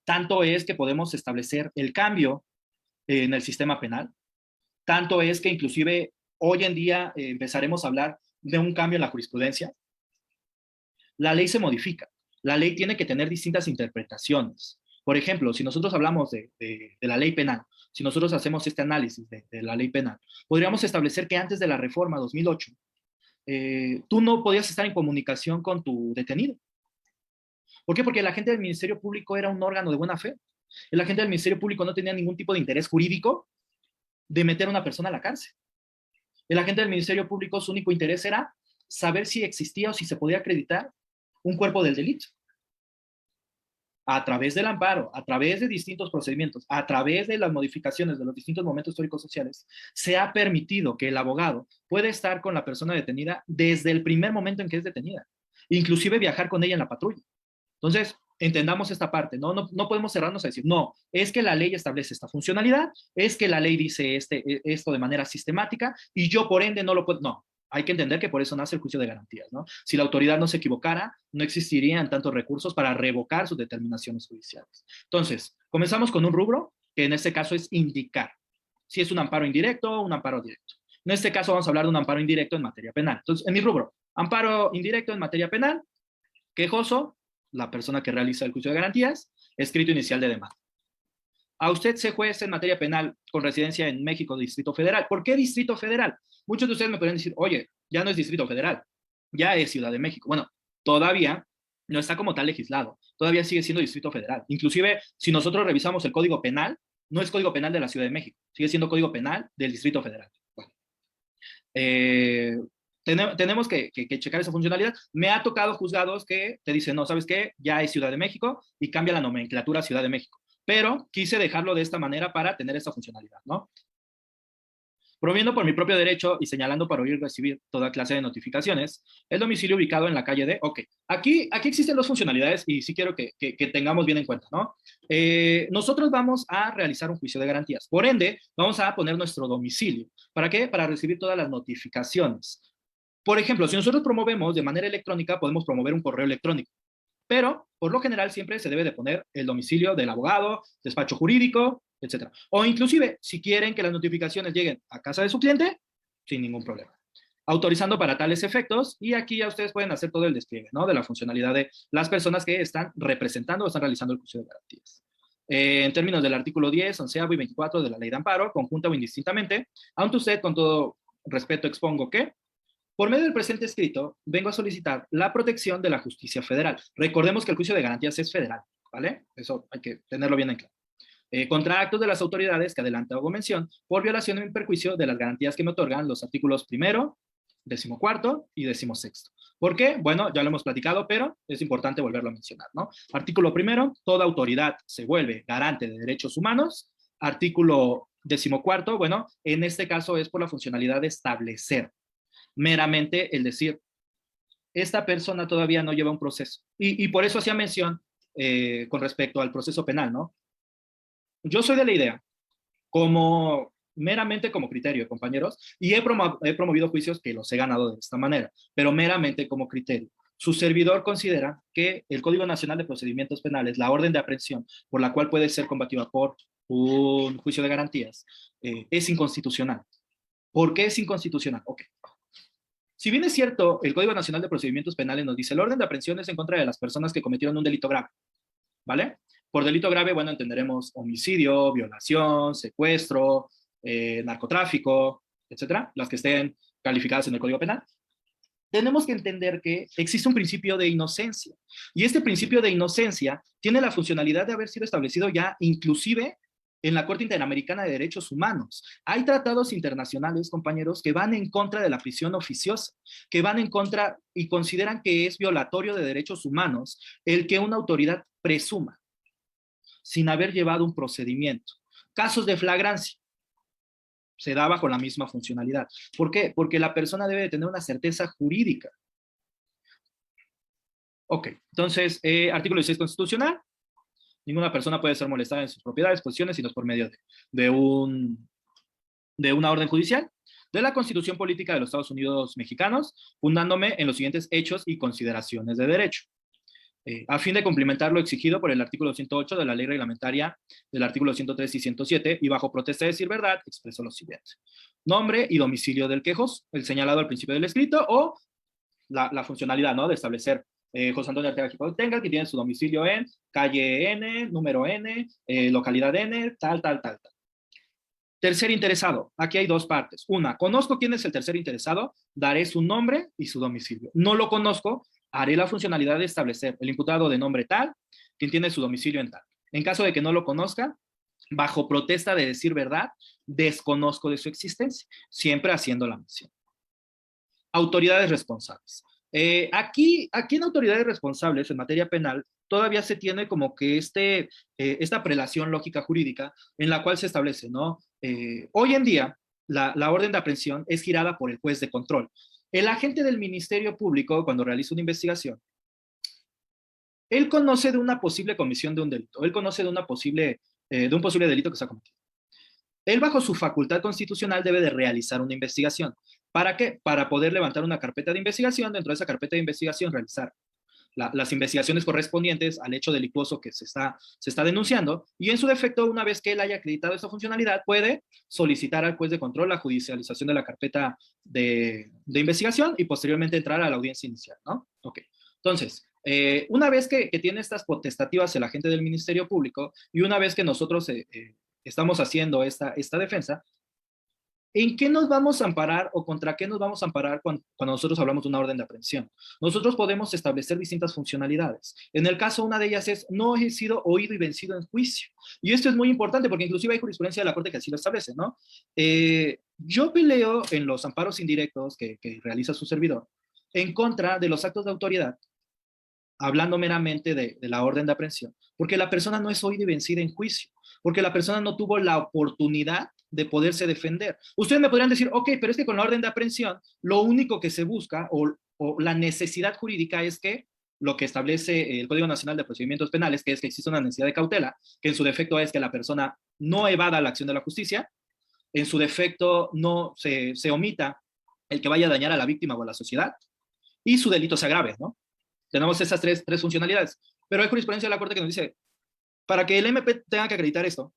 tanto es que podemos establecer el cambio en el sistema penal, tanto es que inclusive hoy en día empezaremos a hablar de un cambio en la jurisprudencia. La ley se modifica, la ley tiene que tener distintas interpretaciones. Por ejemplo, si nosotros hablamos de la ley penal, si nosotros hacemos este análisis de la ley penal, podríamos establecer que antes de la reforma 2008, tú no podías estar en comunicación con tu detenido. ¿Por qué? Porque el agente del Ministerio Público era un órgano de buena fe. El agente del Ministerio Público no tenía ningún tipo de interés jurídico de meter a una persona a la cárcel. El agente del Ministerio Público, su único interés era saber si existía o si se podía acreditar un cuerpo del delito. A través del amparo, a través de distintos procedimientos, a través de las modificaciones de los distintos momentos históricos sociales, se ha permitido que el abogado pueda estar con la persona detenida desde el primer momento en que es detenida, inclusive viajar con ella en la patrulla. Entonces, entendamos esta parte, ¿no? No podemos cerrarnos a decir, no, es que la ley establece esta funcionalidad, es que la ley dice esto de manera sistemática y yo por ende no lo puedo, no. Hay que entender que por eso nace el juicio de garantías, ¿no? Si la autoridad no se equivocara, no existirían tantos recursos para revocar sus determinaciones judiciales. Entonces, comenzamos con un rubro, que en este caso es indicar si es un amparo indirecto o un amparo directo. En este caso vamos a hablar de un amparo indirecto en materia penal. Entonces, en mi rubro, amparo indirecto en materia penal, quejoso, la persona que realiza el juicio de garantías, escrito inicial de demanda. A usted se juez en materia penal con residencia en México, Distrito Federal. ¿Por qué Distrito Federal? Muchos de ustedes me pueden decir, oye, ya no es Distrito Federal, ya es Ciudad de México. Bueno, todavía no está como tal legislado, todavía sigue siendo Distrito Federal. Inclusive, si nosotros revisamos el Código Penal, no es Código Penal de la Ciudad de México, sigue siendo Código Penal del Distrito Federal. Bueno, tenemos que checar esa funcionalidad. Me ha tocado juzgados que te dicen, no, ¿sabes qué? Ya es Ciudad de México y cambia la nomenclatura a Ciudad de México. Pero quise dejarlo de esta manera para tener esta funcionalidad, ¿no? Promoviendo por mi propio derecho y señalando para oír recibir toda clase de notificaciones, el domicilio ubicado en la calle de, ok, aquí existen dos funcionalidades y sí quiero que tengamos bien en cuenta, ¿no? Nosotros vamos a realizar un juicio de garantías, por ende, vamos a poner nuestro domicilio. ¿Para qué? Para recibir todas las notificaciones. Por ejemplo, si nosotros promovemos de manera electrónica, podemos promover un correo electrónico, pero por lo general siempre se debe de poner el domicilio del abogado, despacho jurídico, etcétera. O inclusive, si quieren que las notificaciones lleguen a casa de su cliente, sin ningún problema. Autorizando para tales efectos, y aquí ya ustedes pueden hacer todo el despliegue, ¿no? De la funcionalidad de las personas que están representando o están realizando el juicio de garantías. En términos del artículo 10, 11 y 24 de la Ley de Amparo, conjunta o indistintamente, ante usted, con todo respeto, expongo que por medio del presente escrito, vengo a solicitar la protección de la justicia federal. Recordemos que el juicio de garantías es federal, ¿vale? Eso hay que tenerlo bien en claro. Contra actos de las autoridades que adelante hago mención por violación en perjuicio de las garantías que me otorgan los artículos 1º, 14º y 16º. ¿Por qué? Bueno, ya lo hemos platicado, pero es importante volverlo a mencionar, ¿no? Artículo 1º, toda autoridad se vuelve garante de derechos humanos. Artículo 14º, bueno, en este caso es por la funcionalidad de establecer meramente el decir, esta persona todavía no lleva un proceso. Y por eso hacía mención con respecto al proceso penal, ¿no? Yo soy de la idea, meramente como criterio, compañeros, y he promovido juicios que los he ganado de esta manera, pero meramente como criterio. Su servidor considera que el Código Nacional de Procedimientos Penales, la orden de aprehensión por la cual puede ser combativa por un juicio de garantías, es inconstitucional. ¿Por qué es inconstitucional? Ok. Si bien es cierto, el Código Nacional de Procedimientos Penales nos dice el orden de aprehensión es en contra de las personas que cometieron un delito grave, ¿vale? Por delito grave, bueno, entenderemos homicidio, violación, secuestro, narcotráfico, etcétera, las que estén calificadas en el Código Penal. Tenemos que entender que existe un principio de inocencia, y este principio de inocencia tiene la funcionalidad de haber sido establecido ya inclusive en la Corte Interamericana de Derechos Humanos. Hay tratados internacionales, compañeros, que van en contra de la prisión oficiosa, que van en contra y consideran que es violatorio de derechos humanos el que una autoridad presuma sin haber llevado un procedimiento. Casos de flagrancia se da bajo la misma funcionalidad. ¿Por qué? Porque la persona debe de tener una certeza jurídica. Ok, entonces, artículo 16 constitucional. Ninguna persona puede ser molestada en sus propiedades, posiciones, sino por medio de una orden judicial. De la Constitución Política de los Estados Unidos Mexicanos, fundándome en los siguientes hechos y consideraciones de derecho. A fin de cumplimentar lo exigido por el artículo 108 de la ley reglamentaria del artículo 103 y 107, y bajo protesta de decir verdad, expreso lo siguiente. Nombre y domicilio del quejoso, el señalado al principio del escrito, o la funcionalidad, ¿no?, de establecer José Antonio Arteaga Xicotenca, que tiene su domicilio en calle N, número N, localidad N, tal. Tercer interesado, aquí hay dos partes. Una, conozco quién es el tercer interesado, daré su nombre y su domicilio. No lo conozco, haré la funcionalidad de establecer el imputado de nombre tal, quien tiene su domicilio en tal. En caso de que no lo conozca, bajo protesta de decir verdad, desconozco de su existencia, siempre haciendo la mención. Autoridades responsables. Aquí en autoridades responsables en materia penal todavía se tiene como que esta prelación lógica jurídica en la cual se establece, ¿no? Hoy en día la orden de aprehensión es girada por el juez de control. El agente del Ministerio Público, cuando realiza una investigación, él conoce de una posible comisión de un delito, él conoce de un posible delito que se ha cometido. Él, bajo su facultad constitucional, debe de realizar una investigación. ¿Para qué? Para poder levantar una carpeta de investigación, dentro de esa carpeta de investigación realizar las investigaciones correspondientes al hecho delictuoso que se está denunciando, y en su defecto, una vez que él haya acreditado esa funcionalidad, puede solicitar al juez de control la judicialización de la carpeta de investigación y posteriormente entrar a la audiencia inicial, ¿no? Ok, entonces, una vez que tiene estas potestativas el agente del Ministerio Público, y una vez que nosotros estamos haciendo esta defensa, ¿en qué nos vamos a amparar o contra qué nos vamos a amparar cuando nosotros hablamos de una orden de aprehensión? Nosotros podemos establecer distintas funcionalidades. En el caso, una de ellas es, no he sido oído y vencido en juicio. Y esto es muy importante porque inclusive hay jurisprudencia de la Corte que así lo establece, ¿no? Yo peleo en los amparos indirectos que realiza su servidor en contra de los actos de autoridad, hablando meramente de la orden de aprehensión, porque la persona no es oída y vencida en juicio, porque la persona no tuvo la oportunidad de poderse defender. Ustedes me podrían decir, ok, pero es que con la orden de aprehensión, lo único que se busca o la necesidad jurídica es que lo que establece el Código Nacional de Procedimientos Penales, que es que existe una necesidad de cautela, que en su defecto es que la persona no evada la acción de la justicia, en su defecto no se omita el que vaya a dañar a la víctima o a la sociedad, y su delito se agrave, ¿no? Tenemos esas tres funcionalidades. Pero hay jurisprudencia de la Corte que nos dice, para que el MP tenga que acreditar esto,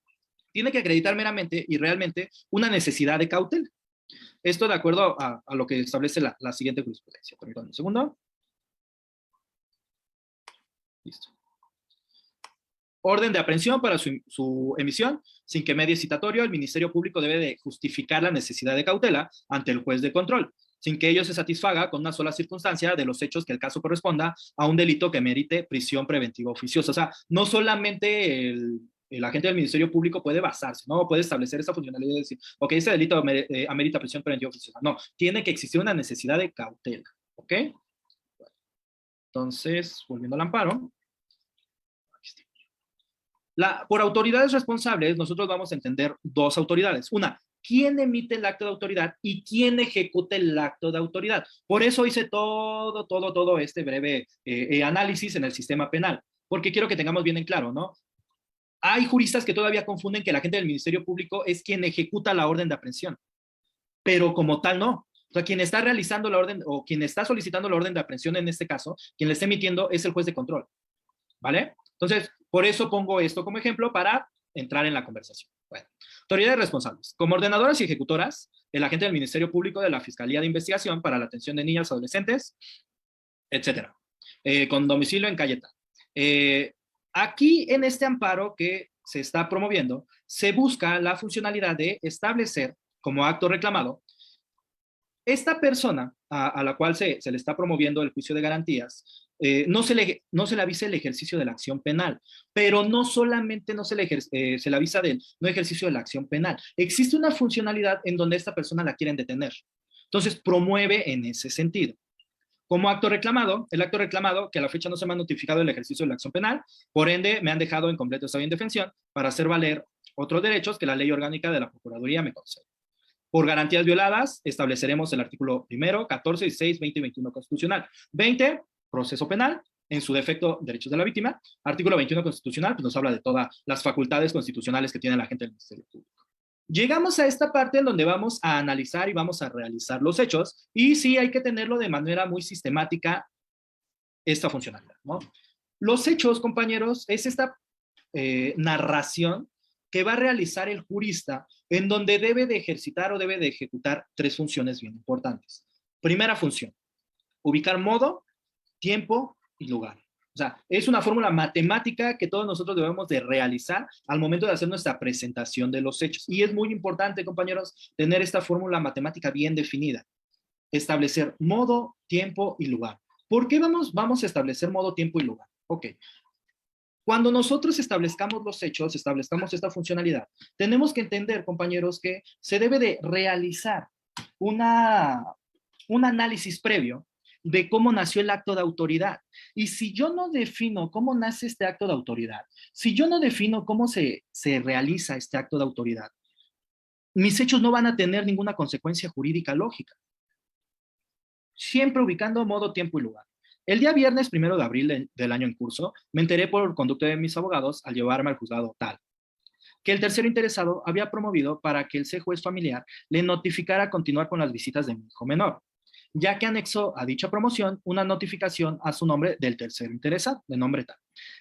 tiene que acreditar meramente y realmente una necesidad de cautela. Esto de acuerdo a lo que establece la siguiente jurisprudencia. Permítanme un segundo. Listo. Orden de aprehensión para su emisión, sin que medie citatorio, el Ministerio Público debe de justificar la necesidad de cautela ante el juez de control, sin que ello se satisfaga con una sola circunstancia de los hechos que el caso corresponda a un delito que merite prisión preventiva oficiosa. O sea, no solamente el agente del Ministerio Público puede basarse, no puede establecer esta funcionalidad de decir, ok, este delito amerita prisión preventiva oficiosa. No, tiene que existir una necesidad de cautela, ¿ok? Entonces, volviendo al amparo. Por autoridades responsables, nosotros vamos a entender dos autoridades. Una, quién emite el acto de autoridad y quién ejecuta el acto de autoridad. Por eso hice todo este breve análisis en el sistema penal, porque quiero que tengamos bien en claro, ¿no? Hay juristas que todavía confunden que el agente del Ministerio Público es quien ejecuta la orden de aprehensión, pero como tal no. O sea, quien está realizando la orden o quien está solicitando la orden de aprehensión en este caso, quien le está emitiendo es el juez de control, ¿vale? Entonces, por eso pongo esto como ejemplo para entrar en la conversación. Bueno, autoridades responsables. Como ordenadoras y ejecutoras, el agente del Ministerio Público de la Fiscalía de Investigación para la atención de niñas, adolescentes, etcétera. Con domicilio en Cayeta. Aquí, en este amparo que se está promoviendo, se busca la funcionalidad de establecer como acto reclamado esta persona a la cual se le está promoviendo el juicio de garantías, no se le avisa el ejercicio de la acción penal, pero no solamente no se le avisa del no ejercicio de la acción penal. Existe una funcionalidad en donde esta persona la quieren detener. Entonces, promueve en ese sentido. Como acto reclamado, el acto reclamado, que a la fecha no se me ha notificado el ejercicio de la acción penal, por ende, me han dejado en completo estado de indefensión para hacer valer otros derechos que la ley orgánica de la Procuraduría me concede. Por garantías violadas, estableceremos el artículo 1, 14, 16, 20 y 21 constitucional. 20, proceso penal, en su defecto, derechos de la víctima. Artículo 21 constitucional, pues nos habla de todas las facultades constitucionales que tiene la gente del Ministerio Público. Llegamos a esta parte en donde vamos a analizar y vamos a realizar los hechos, y sí hay que tenerlo de manera muy sistemática esta funcionalidad, ¿no? Los hechos, compañeros, es esta narración que va a realizar el jurista en donde debe de ejercitar o debe de ejecutar tres funciones bien importantes. Primera función, ubicar modo, tiempo y lugar. O sea, es una fórmula matemática que todos nosotros debemos de realizar al momento de hacer nuestra presentación de los hechos. Y es muy importante, compañeros, tener esta fórmula matemática bien definida. Establecer modo, tiempo y lugar. ¿Por qué vamos a establecer modo, tiempo y lugar? Ok. Cuando nosotros establezcamos los hechos, establezcamos esta funcionalidad, tenemos que entender, compañeros, que se debe de realizar un análisis previo de cómo nació el acto de autoridad. Y si yo no defino cómo nace este acto de autoridad, si yo no defino cómo se realiza este acto de autoridad, mis hechos no van a tener ninguna consecuencia jurídica lógica. Siempre ubicando modo, tiempo y lugar. El día viernes 1 de abril del año en curso, me enteré por conducta de mis abogados al llevarme al juzgado tal, que el tercero interesado había promovido para que el juez familiar le notificara continuar con las visitas de mi hijo menor, ya que anexó a dicha promoción una notificación a su nombre del tercero interesado, de nombre tal,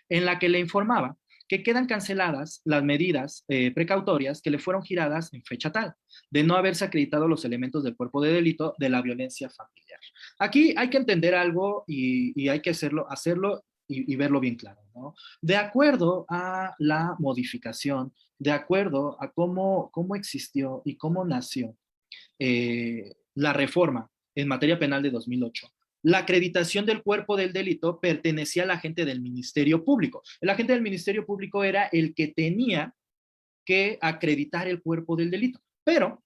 en la que le informaba que quedan canceladas las medidas precautorias que le fueron giradas en fecha tal, de no haberse acreditado los elementos del cuerpo de delito de la violencia familiar. Aquí hay que entender algo y hay que hacerlo y verlo bien claro, ¿no? De acuerdo a la modificación, de acuerdo a cómo existió y cómo nació la reforma en materia penal de 2008, la acreditación del cuerpo del delito pertenecía al agente del Ministerio Público. El agente del Ministerio Público era el que tenía que acreditar el cuerpo del delito. Pero,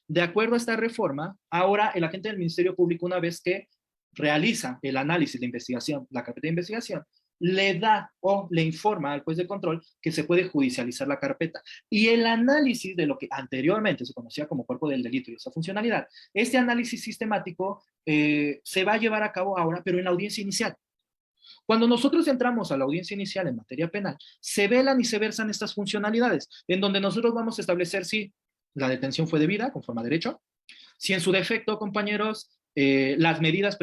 de acuerdo a esta reforma, ahora el agente del Ministerio Público, una vez que realiza el análisis de investigación, la carpeta de investigación, le da o le informa al juez de control que se puede judicializar la carpeta. Y el análisis de lo que anteriormente se conocía como cuerpo del delito y esa funcionalidad, este análisis sistemático se va a llevar a cabo ahora, pero en la audiencia inicial. Cuando nosotros entramos a la audiencia inicial en materia penal, se velan y se versan estas funcionalidades, en donde nosotros vamos a establecer si la detención fue debida, conforme a derecho, si en su defecto, compañeros, las medidas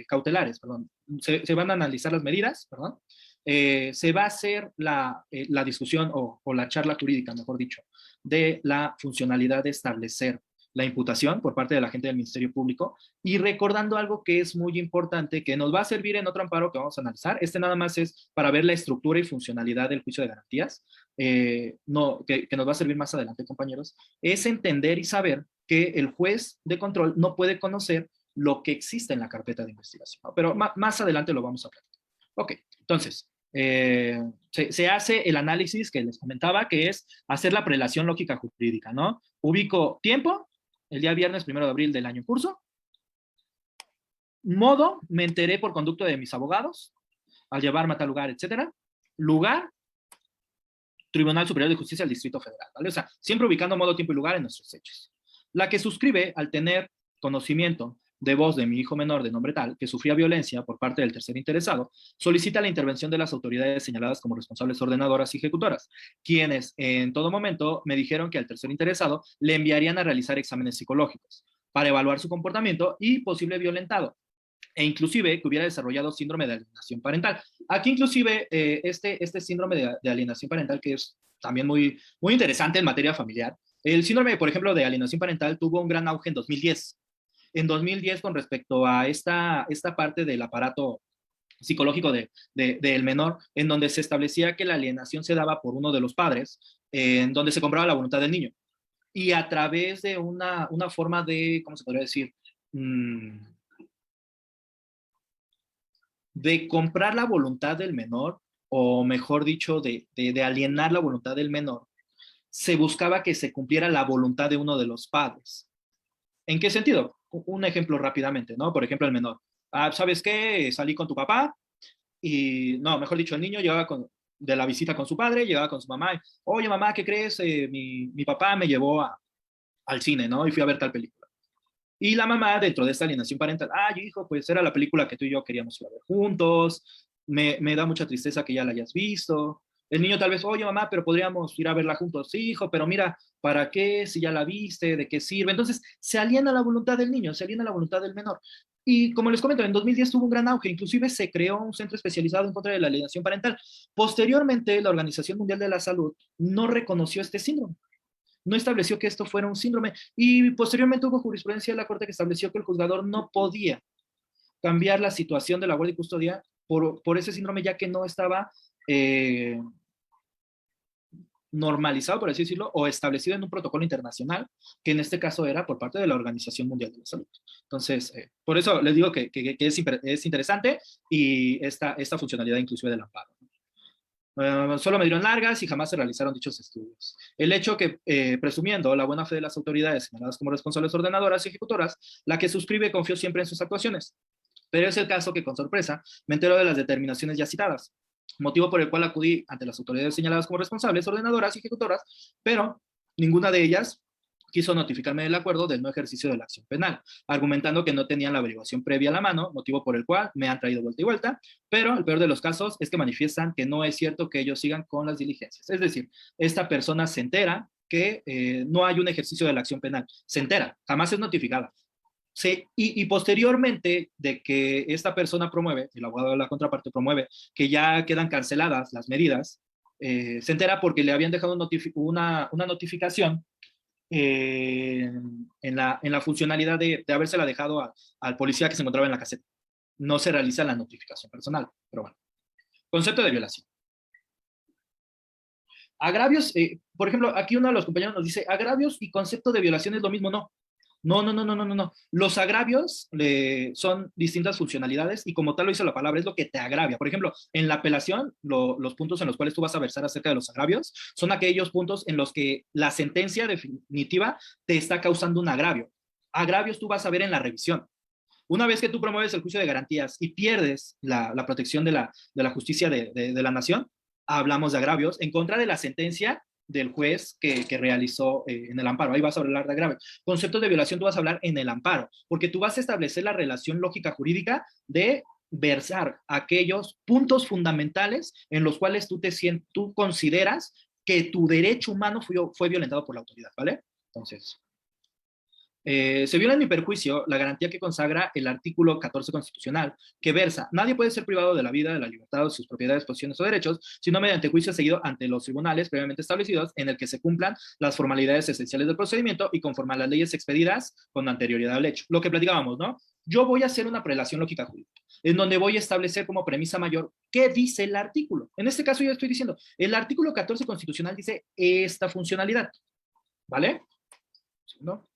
cautelares, perdón, se van a analizar las medidas, perdón, se va a hacer la discusión o la charla jurídica, mejor dicho, de la funcionalidad de establecer la imputación por parte de la gente del Ministerio Público y recordando algo que es muy importante, que nos va a servir en otro amparo que vamos a analizar. Este nada más es para ver la estructura y funcionalidad del juicio de garantías, no, que nos va a servir más adelante, compañeros, es entender y saber que el juez de control no puede conocer lo que existe en la carpeta de investigación, ¿no? Pero más adelante lo vamos a platicar. Ok, entonces, se hace el análisis que les comentaba, que es hacer la prelación lógica jurídica, ¿no? Ubico tiempo, el día viernes 1 de abril del año en curso. Modo, me enteré por conducto de mis abogados, al llevarme a tal lugar, etcétera. Lugar, Tribunal Superior de Justicia del Distrito Federal, ¿vale? O sea, siempre ubicando modo, tiempo y lugar en nuestros hechos. La que suscribe, al tener conocimiento de voz de mi hijo menor de nombre tal, que sufría violencia por parte del tercer interesado, solicita la intervención de las autoridades señaladas como responsables ordenadoras y ejecutoras, quienes en todo momento me dijeron que al tercer interesado le enviarían a realizar exámenes psicológicos para evaluar su comportamiento y posible violentado, e inclusive que hubiera desarrollado síndrome de alienación parental. Aquí inclusive este síndrome de alienación parental, que es también muy, muy interesante en materia familiar. El síndrome, por ejemplo, de alienación parental tuvo un gran auge en 2010. En 2010, con respecto a esta parte del aparato psicológico del menor, en donde se establecía que la alienación se daba por uno de los padres, en donde se compraba la voluntad del niño. Y a través de una forma de, ¿cómo se podría decir? De comprar la voluntad del menor, o mejor dicho, de alienar la voluntad del menor, se buscaba que se cumpliera la voluntad de uno de los padres. ¿En qué sentido? Un ejemplo rápidamente, ¿no? Por ejemplo, el menor. ¿Sabes qué? Salí con tu papá y, no, mejor dicho, el niño llegaba de la visita con su padre, llegaba con su mamá. Y, oye, mamá, ¿qué crees? Mi papá me llevó al cine, ¿no? Y fui a ver tal película. Y la mamá, dentro de esta alienación parental, hijo, pues era la película que tú y yo queríamos ir a ver juntos, me da mucha tristeza que ya la hayas visto. El niño tal vez, oye mamá, pero podríamos ir a verla juntos. Sí, hijo, pero mira, ¿para qué? Si ya la viste, ¿de qué sirve? Entonces, se aliena la voluntad del niño, se aliena la voluntad del menor. Y como les comento, en 2010 tuvo un gran auge, inclusive se creó un centro especializado en contra de la alienación parental. Posteriormente, la Organización Mundial de la Salud no reconoció este síndrome, no estableció que esto fuera un síndrome, y posteriormente hubo jurisprudencia de la Corte que estableció que el juzgador no podía cambiar la situación de la guardia y custodia por ese síndrome, ya que no estaba normalizado, por así decirlo, o establecido en un protocolo internacional, que en este caso era por parte de la Organización Mundial de la Salud. Entonces, por eso les digo que es interesante, y esta funcionalidad inclusive del amparo. Solo me dieron largas y jamás se realizaron dichos estudios. El hecho que, presumiendo la buena fe de las autoridades señaladas como responsables ordenadoras y ejecutoras, la que suscribe confió siempre en sus actuaciones. Pero es el caso que, con sorpresa, me entero de las determinaciones ya citadas, motivo por el cual acudí ante las autoridades señaladas como responsables ordenadoras y ejecutoras, pero ninguna de ellas quiso notificarme del acuerdo del no ejercicio de la acción penal, argumentando que no tenían la averiguación previa a la mano, motivo por el cual me han traído vuelta y vuelta, pero el peor de los casos es que manifiestan que no es cierto que ellos sigan con las diligencias. Es decir, esta persona se entera que no hay un ejercicio de la acción penal, se entera, jamás es notificada. Y posteriormente de que esta persona promueve, el abogado de la contraparte promueve, que ya quedan canceladas las medidas, se entera porque le habían dejado una notificación en la funcionalidad de habérsela dejado al policía que se encontraba en la caseta. No se realiza la notificación personal, pero bueno. Concepto de violación. Agravios, por ejemplo, aquí uno de los compañeros nos dice, agravios y concepto de violación es lo mismo. No. No. Los agravios son distintas funcionalidades, y como tal lo dice la palabra, es lo que te agravia. Por ejemplo, en la apelación, los puntos en los cuales tú vas a versar acerca de los agravios son aquellos puntos en los que la sentencia definitiva te está causando un agravio. Agravios tú vas a ver en la revisión. Una vez que tú promueves el juicio de garantías y pierdes la protección de la justicia de la nación, hablamos de agravios en contra de la sentencia del juez que realizó en el amparo. Ahí vas a hablar de agravios. Conceptos de violación tú vas a hablar en el amparo, porque tú vas a establecer la relación lógica jurídica de versar aquellos puntos fundamentales en los cuales tú consideras que tu derecho humano fue violentado por la autoridad, ¿vale? Entonces, se viola en mi perjuicio la garantía que consagra el artículo 14 constitucional, que versa: nadie puede ser privado de la vida, de la libertad, de sus propiedades, posiciones o derechos, sino mediante juicio seguido ante los tribunales previamente establecidos, en el que se cumplan las formalidades esenciales del procedimiento y conforme a las leyes expedidas con anterioridad al hecho. Lo que platicábamos, ¿no? Yo voy a hacer una prelación lógica jurídica, en donde voy a establecer como premisa mayor qué dice el artículo. En este caso yo estoy diciendo, el artículo 14 constitucional dice esta funcionalidad, ¿vale? ¿No?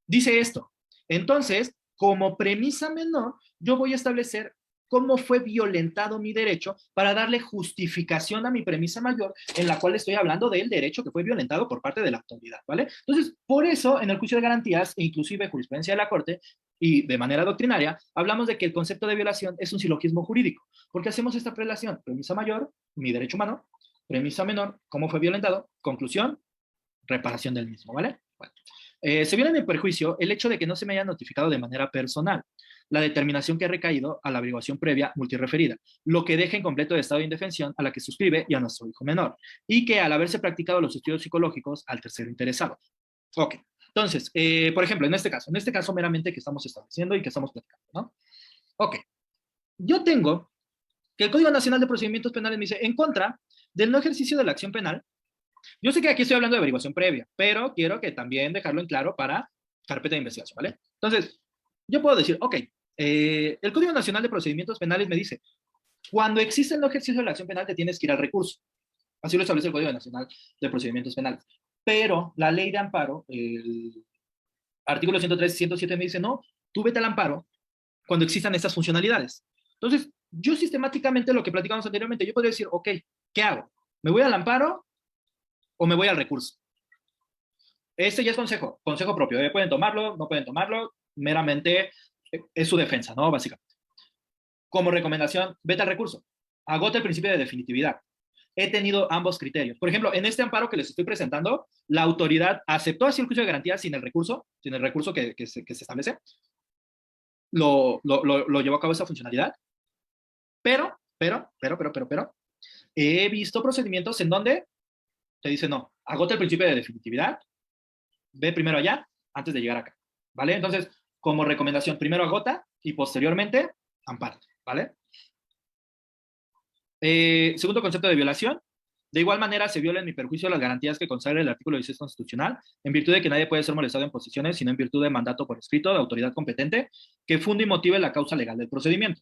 Dice esto. Entonces, como premisa menor, yo voy a establecer cómo fue violentado mi derecho para darle justificación a mi premisa mayor, en la cual estoy hablando del derecho que fue violentado por parte de la autoridad, ¿vale? Entonces, por eso, en el juicio de garantías, e inclusive jurisprudencia de la Corte, y de manera doctrinaria, hablamos de que el concepto de violación es un silogismo jurídico, porque hacemos esta prelación: premisa mayor, mi derecho humano; premisa menor, cómo fue violentado; conclusión, reparación del mismo, ¿vale? Bueno. Se viola en mi perjuicio el hecho de que no se me haya notificado de manera personal la determinación que ha recaído a la averiguación previa multireferida, lo que deja en completo estado de indefensión a la que suscribe y a nuestro hijo menor, y que al haberse practicado los estudios psicológicos al tercero interesado. Ok, entonces, por ejemplo, en este caso meramente que estamos estableciendo y que estamos platicando, ¿no? Ok, yo tengo que el Código Nacional de Procedimientos Penales me dice: en contra del no ejercicio de la acción penal. Yo sé que aquí estoy hablando de averiguación previa, pero quiero que también dejarlo en claro para carpeta de investigación, ¿vale? Entonces, yo puedo decir, ok, el Código Nacional de Procedimientos Penales me dice: cuando existe el no ejercicio de la acción penal, te tienes que ir al recurso. Así lo establece el Código Nacional de Procedimientos Penales. Pero la ley de amparo, el artículo 103 y 107 me dice: no, tú vete al amparo cuando existan estas funcionalidades. Entonces, yo sistemáticamente, lo que platicamos anteriormente, yo podría decir, ok, ¿qué hago? ¿Me voy al amparo o me voy al recurso? Este ya es consejo propio. Pueden tomarlo, no pueden tomarlo, meramente es su defensa, ¿no? Básicamente. Como recomendación, vete al recurso. Agota el principio de definitividad. He tenido ambos criterios. Por ejemplo, en este amparo que les estoy presentando, la autoridad aceptó así el juicio de garantía sin el recurso que se establece. Lo llevó a cabo esa funcionalidad. Pero, he visto procedimientos en donde te dice: no, agota el principio de definitividad, ve primero allá antes de llegar acá, ¿vale? Entonces, como recomendación, primero agota y posteriormente ampara, ¿vale? Segundo concepto de violación: de igual manera se viola en mi perjuicio las garantías que consagra el artículo 16 constitucional, en virtud de que nadie puede ser molestado en posiciones, sino en virtud de mandato por escrito de autoridad competente que funde y motive la causa legal del procedimiento.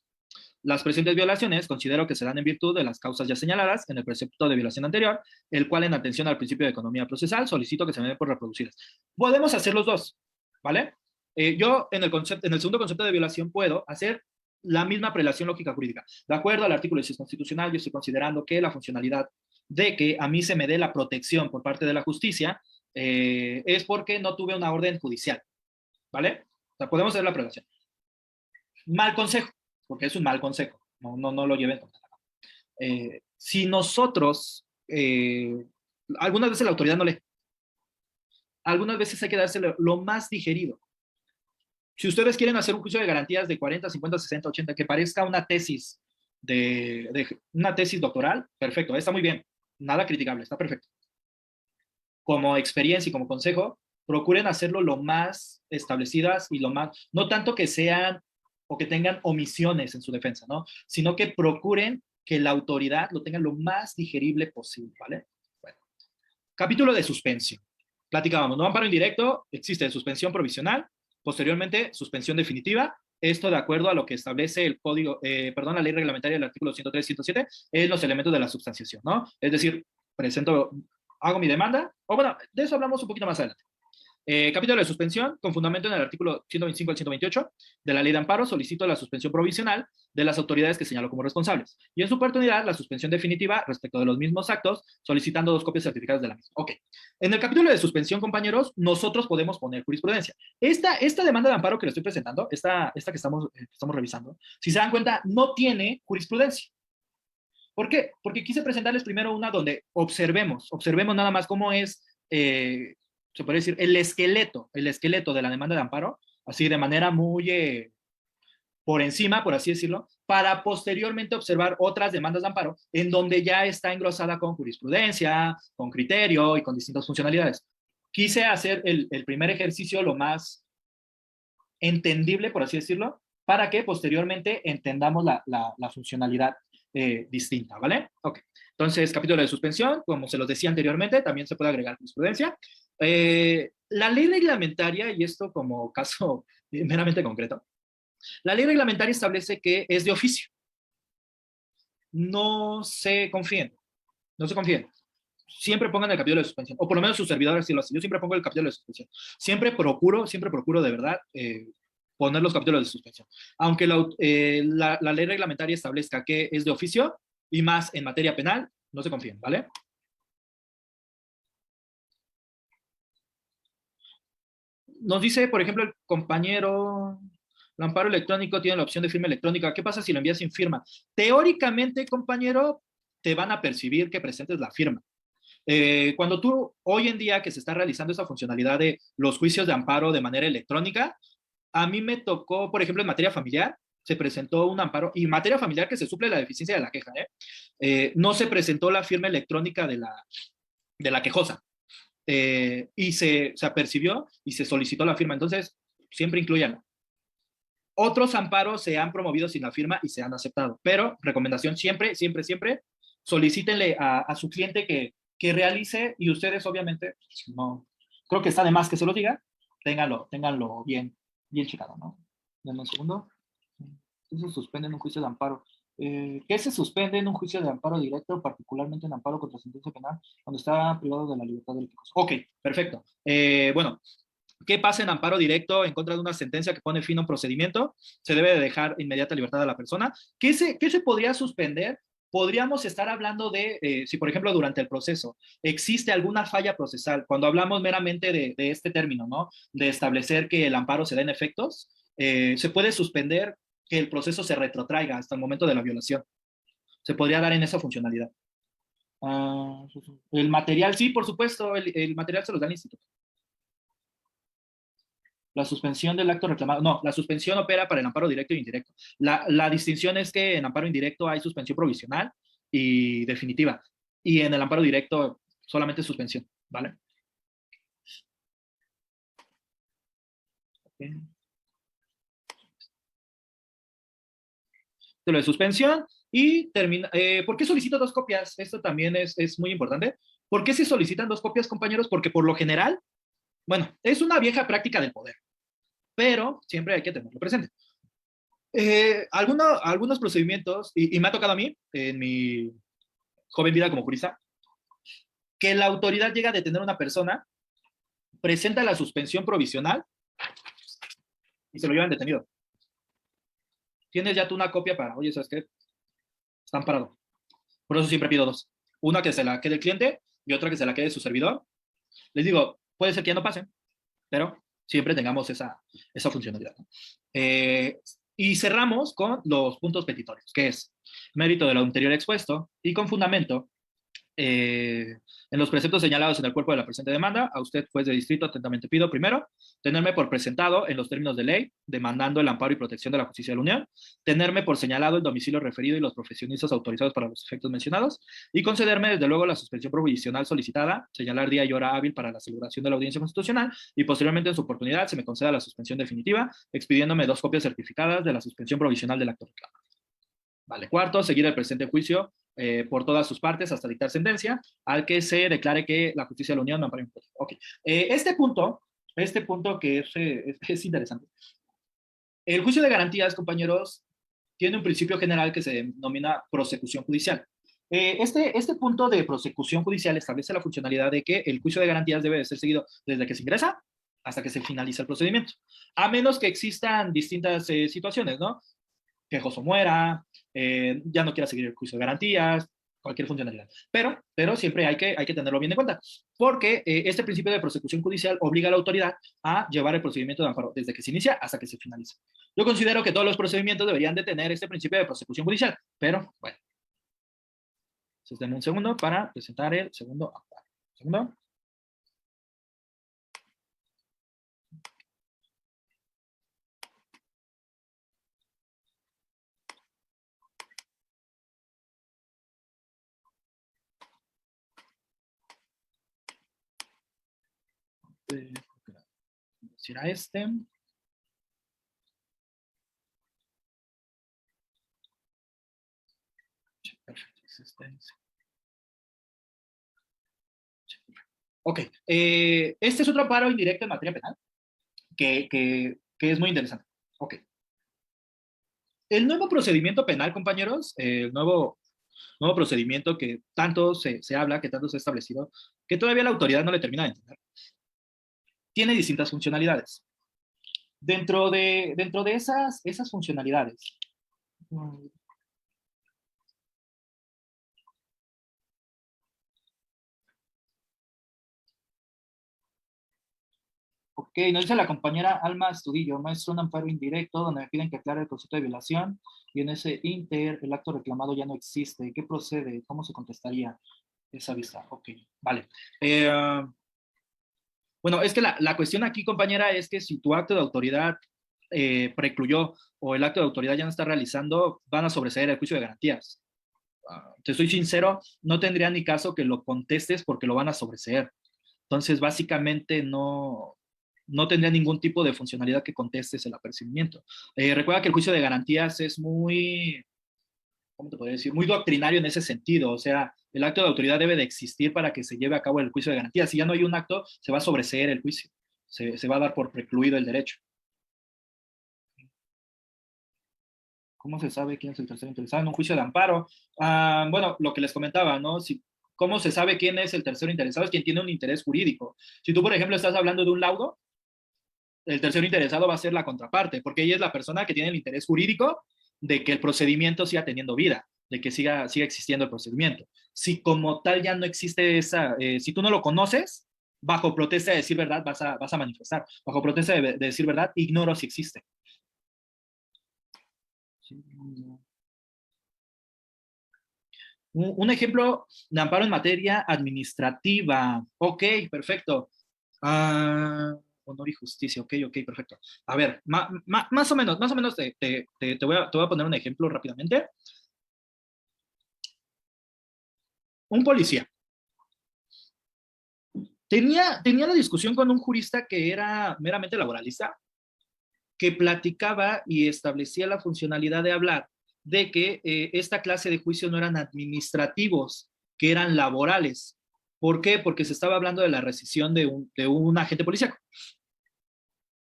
Las presentes violaciones considero que se dan en virtud de las causas ya señaladas en el precepto de violación anterior, el cual, en atención al principio de economía procesal, solicito que se me dé por reproducidas. Podemos hacer los dos, ¿vale? Yo en el segundo concepto de violación puedo hacer la misma prelación lógica jurídica. De acuerdo al artículo 16 constitucional, yo estoy considerando que la funcionalidad de que a mí se me dé la protección por parte de la justicia es porque no tuve una orden judicial, ¿vale? O sea, podemos hacer la prelación. Mal consejo, porque es un mal consejo, no lo lleven con si nosotros, algunas veces la autoridad no lee, algunas veces hay que dárselo lo más digerido. Si ustedes quieren hacer un juicio de garantías de 40, 50, 60, 80, que parezca una tesis una tesis doctoral, perfecto, está muy bien, nada criticable, está perfecto. Como experiencia y como consejo, procuren hacerlo lo más establecidas y lo más, no tanto que sean o que tengan omisiones en su defensa, ¿no? Sino que procuren que la autoridad lo tenga lo más digerible posible, ¿vale? Bueno. Capítulo de suspensión. Platicábamos, ¿no? Amparo indirecto, existe suspensión provisional, posteriormente suspensión definitiva. Esto de acuerdo a lo que establece el código, la ley reglamentaria del artículo 103 y 107, es los elementos de la substanciación, ¿no? Es decir, hago mi demanda, o bueno, de eso hablamos un poquito más adelante. Capítulo de suspensión, con fundamento en el artículo 125 al 128 de la Ley de Amparo, solicito la suspensión provisional de las autoridades que señalo como responsables. Y en su oportunidad, la suspensión definitiva respecto de los mismos actos, solicitando 2 copias certificadas de la misma. Ok. En el capítulo de suspensión, compañeros, nosotros podemos poner jurisprudencia. Esta demanda de amparo que le estoy presentando, esta que estamos revisando, si se dan cuenta, no tiene jurisprudencia. ¿Por qué? Porque quise presentarles primero una donde observemos nada más cómo es, se puede decir, el esqueleto de la demanda de amparo, así de manera muy por encima, por así decirlo, para posteriormente observar otras demandas de amparo en donde ya está engrosada con jurisprudencia, con criterio y con distintas funcionalidades. Quise hacer el primer ejercicio lo más entendible, por así decirlo, para que posteriormente entendamos la funcionalidad distinta, ¿vale? Ok. Entonces, capítulo de suspensión, como se los decía anteriormente, también se puede agregar jurisprudencia. La ley reglamentaria, y esto como caso meramente concreto, la ley reglamentaria establece que es de oficio. No se confíen, no se confíen. Siempre pongan el capítulo de suspensión, o por lo menos sus servidores así lo hacen. Yo siempre pongo el capítulo de suspensión. Siempre procuro de verdad poner los capítulos de suspensión. Aunque la ley reglamentaria establezca que es de oficio, y más en materia penal, no se confíen, ¿vale? Nos dice, por ejemplo, el compañero, el amparo electrónico tiene la opción de firma electrónica. ¿Qué pasa si lo envías sin firma? Teóricamente, compañero, te van a percibir que presentes la firma. Cuando tú, hoy en día que se está realizando esa funcionalidad de los juicios de amparo de manera electrónica, a mí me tocó, por ejemplo, en materia familiar, se presentó un amparo, y en materia familiar que se suple la deficiencia de la queja, no se presentó la firma electrónica de la quejosa, y se apercibió y se solicitó la firma. Entonces, siempre incluyan. Otros amparos se han promovido sin la firma y se han aceptado, pero recomendación siempre, solicítenle a su cliente que realice, y ustedes obviamente, no, creo que está de más que se lo diga, ténganlo bien checado, ¿no? Denme un segundo. ¿Qué se suspende en un juicio de amparo? ¿Qué se suspende en un juicio de amparo directo, particularmente en amparo contra sentencia penal, cuando está privado de la libertad del quejoso? Ok, perfecto. Bueno, ¿qué pasa en amparo directo en contra de una sentencia que pone fin a un procedimiento? Se debe de dejar inmediata libertad a la persona. ¿Qué se podría suspender? Podríamos estar hablando de, si por ejemplo durante el proceso existe alguna falla procesal, cuando hablamos meramente de este término, ¿no? De establecer que el amparo se da en efectos, se puede suspender que el proceso se retrotraiga hasta el momento de la violación. Se podría dar en esa funcionalidad. El material, sí, por supuesto, el material se los da el instituto. La suspensión del acto reclamado, no, la suspensión opera para el amparo directo e indirecto. La distinción es que en amparo indirecto hay suspensión provisional y definitiva, y en el amparo directo solamente suspensión, ¿vale? Okay. Lo de suspensión y termina. ¿Por qué solicito 2 copias? Esto también es muy importante. ¿Por qué se solicitan 2 copias, compañeros? Porque por lo general, bueno, es una vieja práctica del poder, pero siempre hay que tenerlo presente. Algunos procedimientos, y me ha tocado a mí, en mi joven vida como jurista, que la autoridad llega a detener a una persona, presenta la suspensión provisional y se lo llevan detenido. Tienes ya tú una copia para, oye, ¿sabes qué? Están parados. Por eso siempre pido 2. Una que se la quede el cliente y otra que se la quede su servidor. Les digo, puede ser que ya no pasen, pero siempre tengamos esa funcionalidad. Y cerramos con los puntos petitorios, que es mérito de lo anterior expuesto y con fundamento en los preceptos señalados en el cuerpo de la presente demanda, a usted, juez de distrito, atentamente pido, primero, tenerme por presentado en los términos de ley, demandando el amparo y protección de la justicia de la Unión, tenerme por señalado el domicilio referido y los profesionistas autorizados para los efectos mencionados, y concederme, desde luego, la suspensión provisional solicitada, señalar día y hora hábil para la celebración de la audiencia constitucional, y posteriormente, en su oportunidad, se me conceda la suspensión definitiva, expidiéndome 2 copias certificadas de la suspensión provisional del acto reclamado. Vale, cuarto, seguir el presente juicio por todas sus partes hasta dictar sentencia, al que se declare que la justicia de la Unión me ampara. Ok. Este punto que es interesante. El juicio de garantías, compañeros, tiene un principio general que se denomina prosecución judicial. Este punto de prosecución judicial establece la funcionalidad de que el juicio de garantías debe de ser seguido desde que se ingresa hasta que se finalice el procedimiento. A menos que existan distintas situaciones, ¿no? Quejoso muera, ya no quiera seguir el juicio de garantías, cualquier funcionalidad. Pero siempre hay que tenerlo bien en cuenta, porque este principio de prosecución judicial obliga a la autoridad a llevar el procedimiento de amparo desde que se inicia hasta que se finaliza. Yo considero que todos los procedimientos deberían de tener este principio de prosecución judicial, pero bueno. Entonces, denme un segundo para presentar el segundo amparo. Segundo. Será este. Perfecto, es este. Ok, este es otro amparo indirecto en materia penal que es muy interesante. Ok. El nuevo procedimiento penal, compañeros, el nuevo procedimiento que tanto se habla, que tanto se ha establecido, que todavía la autoridad no le termina de entender, tiene distintas funcionalidades. Dentro de esas funcionalidades, ok, nos dice la compañera Alma Estudillo, maestro, un amparo indirecto donde me piden que aclare el concepto de violación y en ese inter el acto reclamado ya no existe. ¿Qué procede? ¿Cómo se contestaría esa vista? Ok, vale. Bueno, es que la cuestión aquí, compañera, es que si tu acto de autoridad precluyó o el acto de autoridad ya no está realizando, van a sobreseer el juicio de garantías. Te soy sincero, no tendría ni caso que lo contestes porque lo van a sobreseer. Entonces, básicamente no tendría ningún tipo de funcionalidad que contestes el apercibimiento. Recuerda que el juicio de garantías es muy, ¿cómo te podría decir? Muy doctrinario en ese sentido. O sea, el acto de autoridad debe de existir para que se lleve a cabo el juicio de garantías. Si ya no hay un acto, se va a sobreseer el juicio. Se va a dar por precluido el derecho. ¿Cómo se sabe quién es el tercero interesado en un juicio de amparo? Bueno, lo que les comentaba, ¿no? ¿Cómo se sabe quién es el tercero interesado? Es quien tiene un interés jurídico. Si tú, por ejemplo, estás hablando de un laudo, el tercero interesado va a ser la contraparte, porque ella es la persona que tiene el interés jurídico de que el procedimiento siga teniendo vida, de que siga existiendo el procedimiento. Si como tal ya no existe si tú no lo conoces, bajo protesta de decir verdad vas a manifestar. Bajo protesta de decir verdad, ignoro si existe. Un ejemplo de amparo en materia administrativa. Ok, perfecto. Honor y justicia. Ok, perfecto. A ver, más o menos te voy a poner un ejemplo rápidamente. Un policía. Tenía la discusión con un jurista que era meramente laboralista, que platicaba y establecía la funcionalidad de hablar de que esta clase de juicios no eran administrativos, que eran laborales. ¿Por qué? Porque se estaba hablando de la rescisión de un agente policíaco.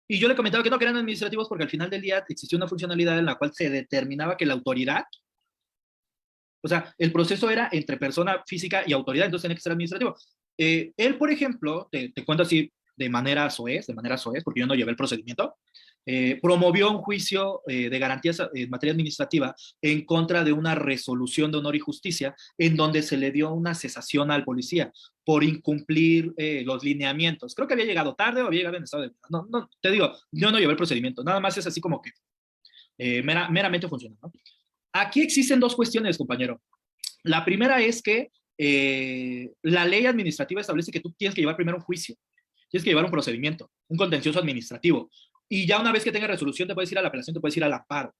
Y yo le comentaba que no, que eran administrativos porque al final del día existía una funcionalidad en la cual se determinaba que la autoridad, o sea, el proceso era entre persona física y autoridad, entonces tenía que ser administrativo. Él, por ejemplo, te cuento así de manera soez, porque yo no llevé el procedimiento, promovió un juicio de garantías en materia administrativa en contra de una resolución de honor y justicia en donde se le dio una cesación al policía por incumplir los lineamientos. Creo que había llegado tarde o había llegado en estado de... No, te digo, yo no llevé el procedimiento, nada más es así como que meramente funciona, ¿no? Aquí existen dos cuestiones, compañero. La primera es que la ley administrativa establece que tú tienes que llevar primero un juicio, tienes que llevar un procedimiento, un contencioso administrativo, y ya una vez que tenga resolución te puedes ir a la apelación, te puedes ir al amparo.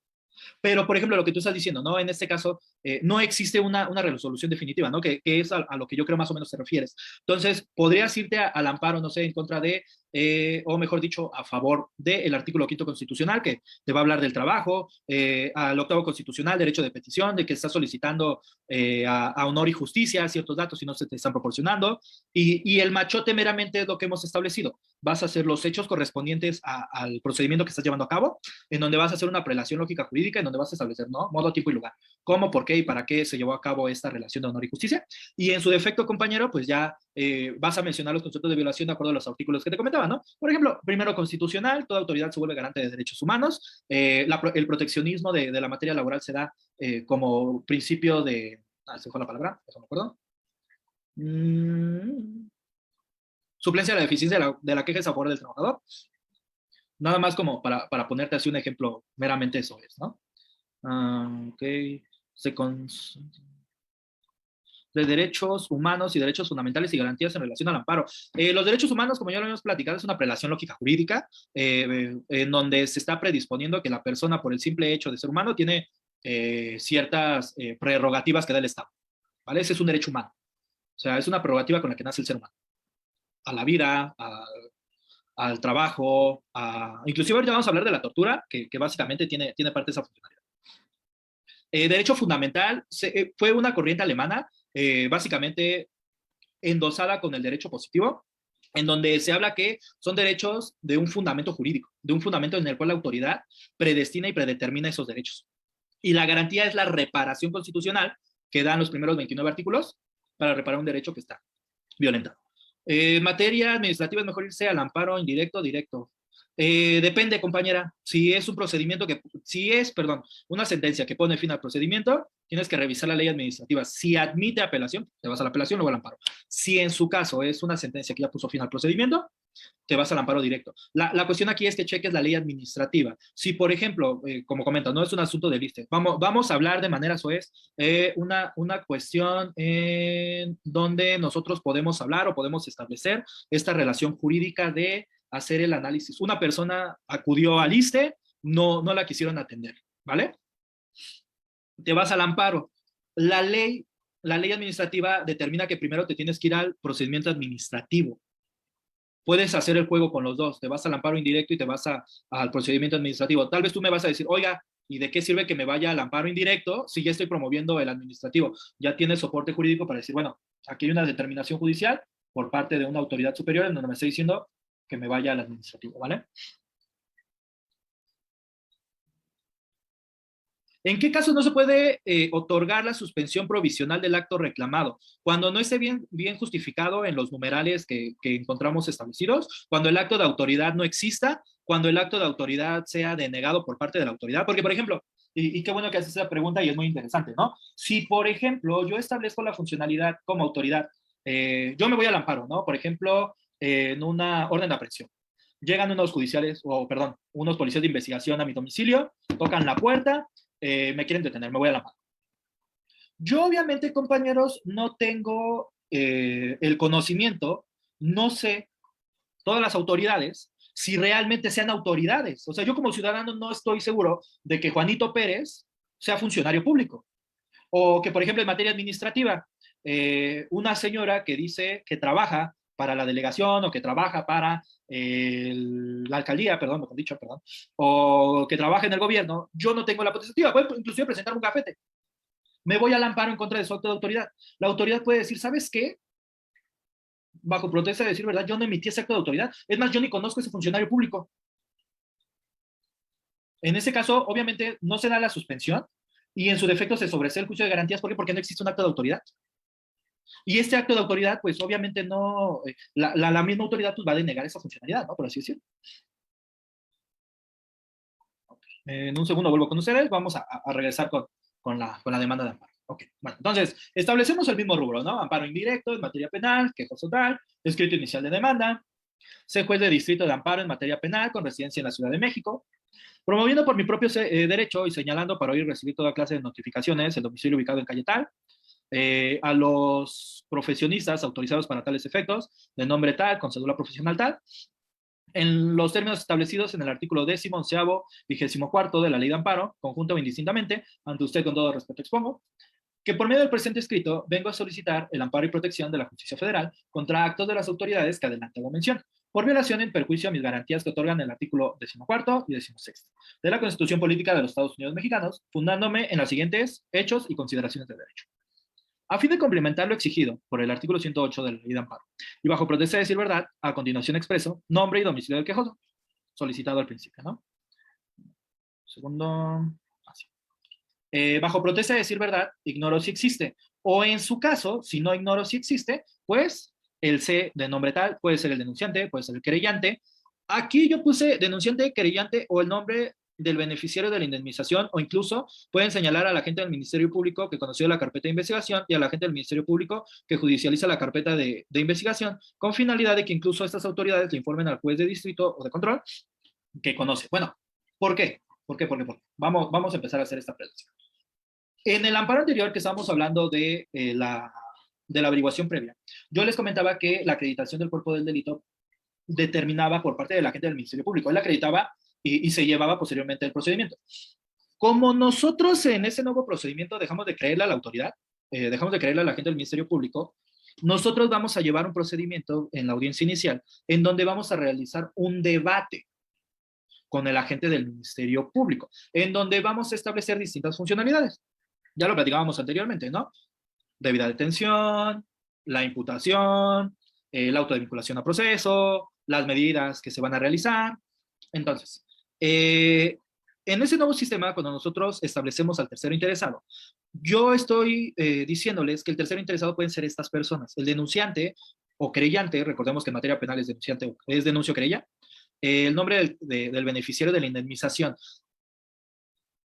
Pero, por ejemplo, lo que tú estás diciendo, ¿no? En este caso, no existe una resolución definitiva, ¿no? Que es a lo que yo creo más o menos te refieres. Entonces, podrías irte al amparo, no sé, en contra de, o mejor dicho, a favor del artículo 5º constitucional, que te va a hablar del trabajo, al 8º constitucional, derecho de petición, de que estás solicitando a honor y justicia ciertos datos y no se te están proporcionando, y el machote meramente es lo que hemos establecido. Vas a hacer los hechos correspondientes al procedimiento que estás llevando a cabo, en donde vas a hacer una prelación lógica jurídica, en donde vas a establecer, ¿no? Modo, tiempo y lugar. ¿Cómo? ¿Por qué? qué y para qué se llevó a cabo esta relación de honor y justicia. Y en su defecto, compañero, pues ya vas a mencionar los conceptos de violación de acuerdo a los artículos que te comentaba, ¿no? Por ejemplo, primero, constitucional, toda autoridad se vuelve garante de derechos humanos. El proteccionismo de la materia laboral se da como principio de... se fue la palabra, eso me acuerdo. Suplencia de la deficiencia de la queja es a favor del trabajador. Nada más como para ponerte así un ejemplo, meramente eso es, ¿no? Ok. De derechos humanos y derechos fundamentales y garantías en relación al amparo. Los derechos humanos, como ya lo habíamos platicado, es una prelación lógica jurídica en donde se está predisponiendo que la persona, por el simple hecho de ser humano, tiene ciertas prerrogativas que da el Estado, ¿vale? Ese es un derecho humano. O sea, es una prerrogativa con la que nace el ser humano. A la vida, al trabajo, inclusive ahorita vamos a hablar de la tortura, que básicamente tiene parte de esa funcionalidad. Derecho fundamental fue una corriente alemana, básicamente endosada con el derecho positivo, en donde se habla que son derechos de un fundamento jurídico, de un fundamento en el cual la autoridad predestina y predetermina esos derechos. Y la garantía es la reparación constitucional que dan los primeros 29 artículos para reparar un derecho que está violentado. Materia administrativa es mejor irse al amparo indirecto, directo. Depende, compañera. Si es un procedimiento una sentencia que pone fin al procedimiento, tienes que revisar la ley administrativa. Si admite apelación, te vas a la apelación, luego al amparo. Si en su caso es una sentencia que ya puso fin al procedimiento, te vas al amparo directo. La cuestión aquí es que cheques la ley administrativa. Si, por ejemplo, como comento, no es un asunto de liste, vamos a hablar de manera soez una cuestión en donde nosotros podemos hablar o podemos establecer esta relación jurídica de hacer el análisis. Una persona acudió al ISSSTE, no la quisieron atender, ¿vale? Te vas al amparo. La ley administrativa determina que primero te tienes que ir al procedimiento administrativo. Puedes hacer el juego con los dos, te vas al amparo indirecto y te vas al procedimiento administrativo. Tal vez tú me vas a decir, oiga, ¿y de qué sirve que me vaya al amparo indirecto si ya estoy promoviendo el administrativo? Ya tienes soporte jurídico para decir, bueno, aquí hay una determinación judicial por parte de una autoridad superior en donde me está diciendo que me vaya al administrativo, ¿vale? ¿En qué caso no se puede otorgar la suspensión provisional del acto reclamado? Cuando no esté bien justificado en los numerales que encontramos establecidos, cuando el acto de autoridad no exista, cuando el acto de autoridad sea denegado por parte de la autoridad. Porque, por ejemplo, y qué bueno que haces esa pregunta y es muy interesante, ¿no? Si, por ejemplo, yo establezco la funcionalidad como autoridad, yo me voy al amparo, ¿no? Por ejemplo, en una orden de aprehensión. Llegan unos policías de investigación a mi domicilio, tocan la puerta, me quieren detener, me voy a la mano. Yo obviamente, compañeros, no tengo el conocimiento, no sé, todas las autoridades, si realmente sean autoridades. O sea, yo como ciudadano no estoy seguro de que Juanito Pérez sea funcionario público. O que, por ejemplo, en materia administrativa, una señora que dice que trabaja para la delegación o que trabaja para la alcaldía, perdón, o que trabaja en el gobierno, yo no tengo la potestad, puedo inclusive presentar un gafete. Me voy al amparo en contra de su acto de autoridad. La autoridad puede decir, ¿sabes qué? Bajo protesta de decir verdad, yo no emití ese acto de autoridad. Es más, yo ni conozco a ese funcionario público. En ese caso, obviamente, no se da la suspensión y en su defecto se sobresee el juicio de garantías. ¿Por qué? Porque no existe un acto de autoridad. Y este acto de autoridad, pues obviamente no, la misma autoridad pues, va a denegar esa funcionalidad, ¿no? Por así decirlo. En un segundo vuelvo con ustedes, vamos a regresar con la demanda de amparo. Ok, bueno, entonces, establecemos el mismo rubro, ¿no? Amparo indirecto en materia penal, queja total, escrito inicial de demanda, ser juez de distrito de amparo en materia penal con residencia en la Ciudad de México, promoviendo por mi propio derecho y señalando para hoy recibir toda clase de notificaciones, el domicilio ubicado en calle tal, a los profesionistas autorizados para tales efectos, de nombre tal, con cédula profesional tal, en los términos establecidos en el artículo 10º, 11º, 24º de la Ley de Amparo, conjunto o indistintamente, ante usted con todo respeto expongo, que por medio del presente escrito vengo a solicitar el amparo y protección de la justicia federal contra actos de las autoridades que adelante hago mención, por violación en perjuicio a mis garantías que otorgan el artículo 14º y 16º de la Constitución Política de los Estados Unidos Mexicanos, fundándome en los siguientes hechos y consideraciones de derecho. A fin de complementar lo exigido por el artículo 108 de la Ley de Amparo, y bajo protesta de decir verdad, a continuación expreso nombre y domicilio del quejoso, solicitado al principio, ¿no? Segundo, así. Bajo protesta de decir verdad, ignoro si existe. O en su caso, si no ignoro si existe, pues el C de nombre tal puede ser el denunciante, puede ser el querellante. Aquí yo puse denunciante, querellante o el nombre del beneficiario de la indemnización, o incluso pueden señalar a la gente del Ministerio Público que conoció la carpeta de investigación y a la gente del Ministerio Público que judicializa la carpeta de investigación, con finalidad de que incluso estas autoridades le informen al juez de distrito o de control que conoce. Bueno, ¿por qué? ¿Por qué? ¿Por qué? ¿Por qué? Vamos a empezar a hacer esta pregunta. En el amparo anterior que estábamos hablando de la averiguación previa, yo les comentaba que la acreditación del cuerpo del delito determinaba por parte de la gente del Ministerio Público. Él acreditaba y se llevaba posteriormente el procedimiento. Como nosotros en ese nuevo procedimiento dejamos de creerle a la autoridad, dejamos de creerle a la gente del Ministerio Público, nosotros vamos a llevar un procedimiento en la audiencia inicial en donde vamos a realizar un debate con el agente del Ministerio Público, en donde vamos a establecer distintas funcionalidades. Ya lo platicábamos anteriormente, ¿no? Debida detención, la imputación, la autovinculación a proceso, las medidas que se van a realizar. Entonces, en ese nuevo sistema, cuando nosotros establecemos al tercero interesado, yo estoy diciéndoles que el tercero interesado pueden ser estas personas. El denunciante o querellante, recordemos que en materia penal es denunciante, es denuncio querella, el nombre del beneficiario de la indemnización.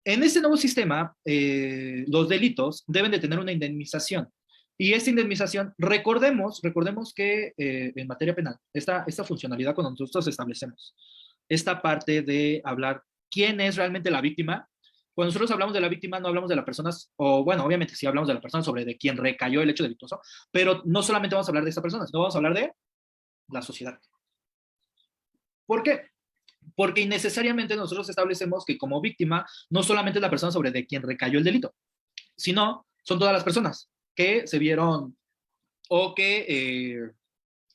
En este nuevo sistema, los delitos deben de tener una indemnización. Y esta indemnización, recordemos que en materia penal, esta funcionalidad cuando nosotros establecemos esta parte de hablar quién es realmente la víctima. Cuando nosotros hablamos de la víctima, no hablamos de las personas, o bueno, obviamente sí hablamos de la persona sobre de quien recayó el hecho delictuoso, pero no solamente vamos a hablar de esta persona, sino vamos a hablar de la sociedad. ¿Por qué? Porque innecesariamente nosotros establecemos que como víctima no solamente es la persona sobre de quien recayó el delito, sino son todas las personas que se vieron o que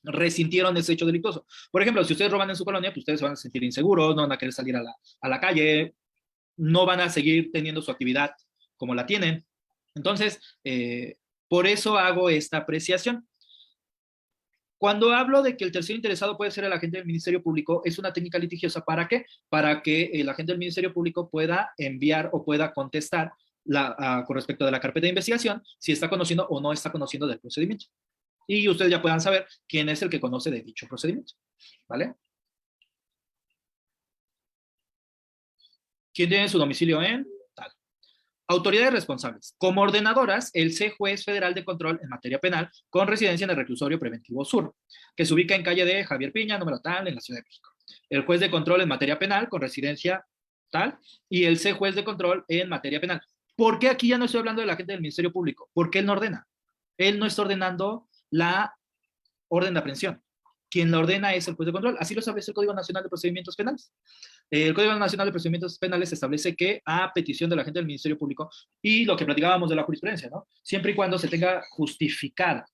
resintieron ese hecho delictuoso. Por ejemplo, si ustedes roban en su colonia, pues ustedes se van a sentir inseguros, no van a querer salir a la calle, no van a seguir teniendo su actividad como la tienen. Entonces, por eso hago esta apreciación. Cuando hablo de que el tercero interesado puede ser el agente del Ministerio Público, es una técnica litigiosa. ¿Para qué? Para que el agente del Ministerio Público pueda enviar o pueda contestar con respecto de la carpeta de investigación, si está conociendo o no está conociendo del procedimiento. Y ustedes ya puedan saber quién es el que conoce de dicho procedimiento. ¿Vale? ¿Quién tiene su domicilio en? Tal. Autoridades responsables. Como ordenadoras, el C Juez Federal de Control en materia penal con residencia en el Reclusorio Preventivo Sur, que se ubica en calle de Javier Piña, número tal, en la Ciudad de México. El Juez de Control en materia penal con residencia tal, y el C Juez de Control en materia penal. ¿Por qué aquí ya no estoy hablando de la gente del Ministerio Público? Porque él no ordena. Él no está ordenando la orden de aprehensión. Quien la ordena es el juez de control. Así lo establece el Código Nacional de Procedimientos Penales. El Código Nacional de Procedimientos Penales establece que a petición de la gente del Ministerio Público, y lo que platicábamos de la jurisprudencia, ¿no? Siempre y cuando se tenga justificada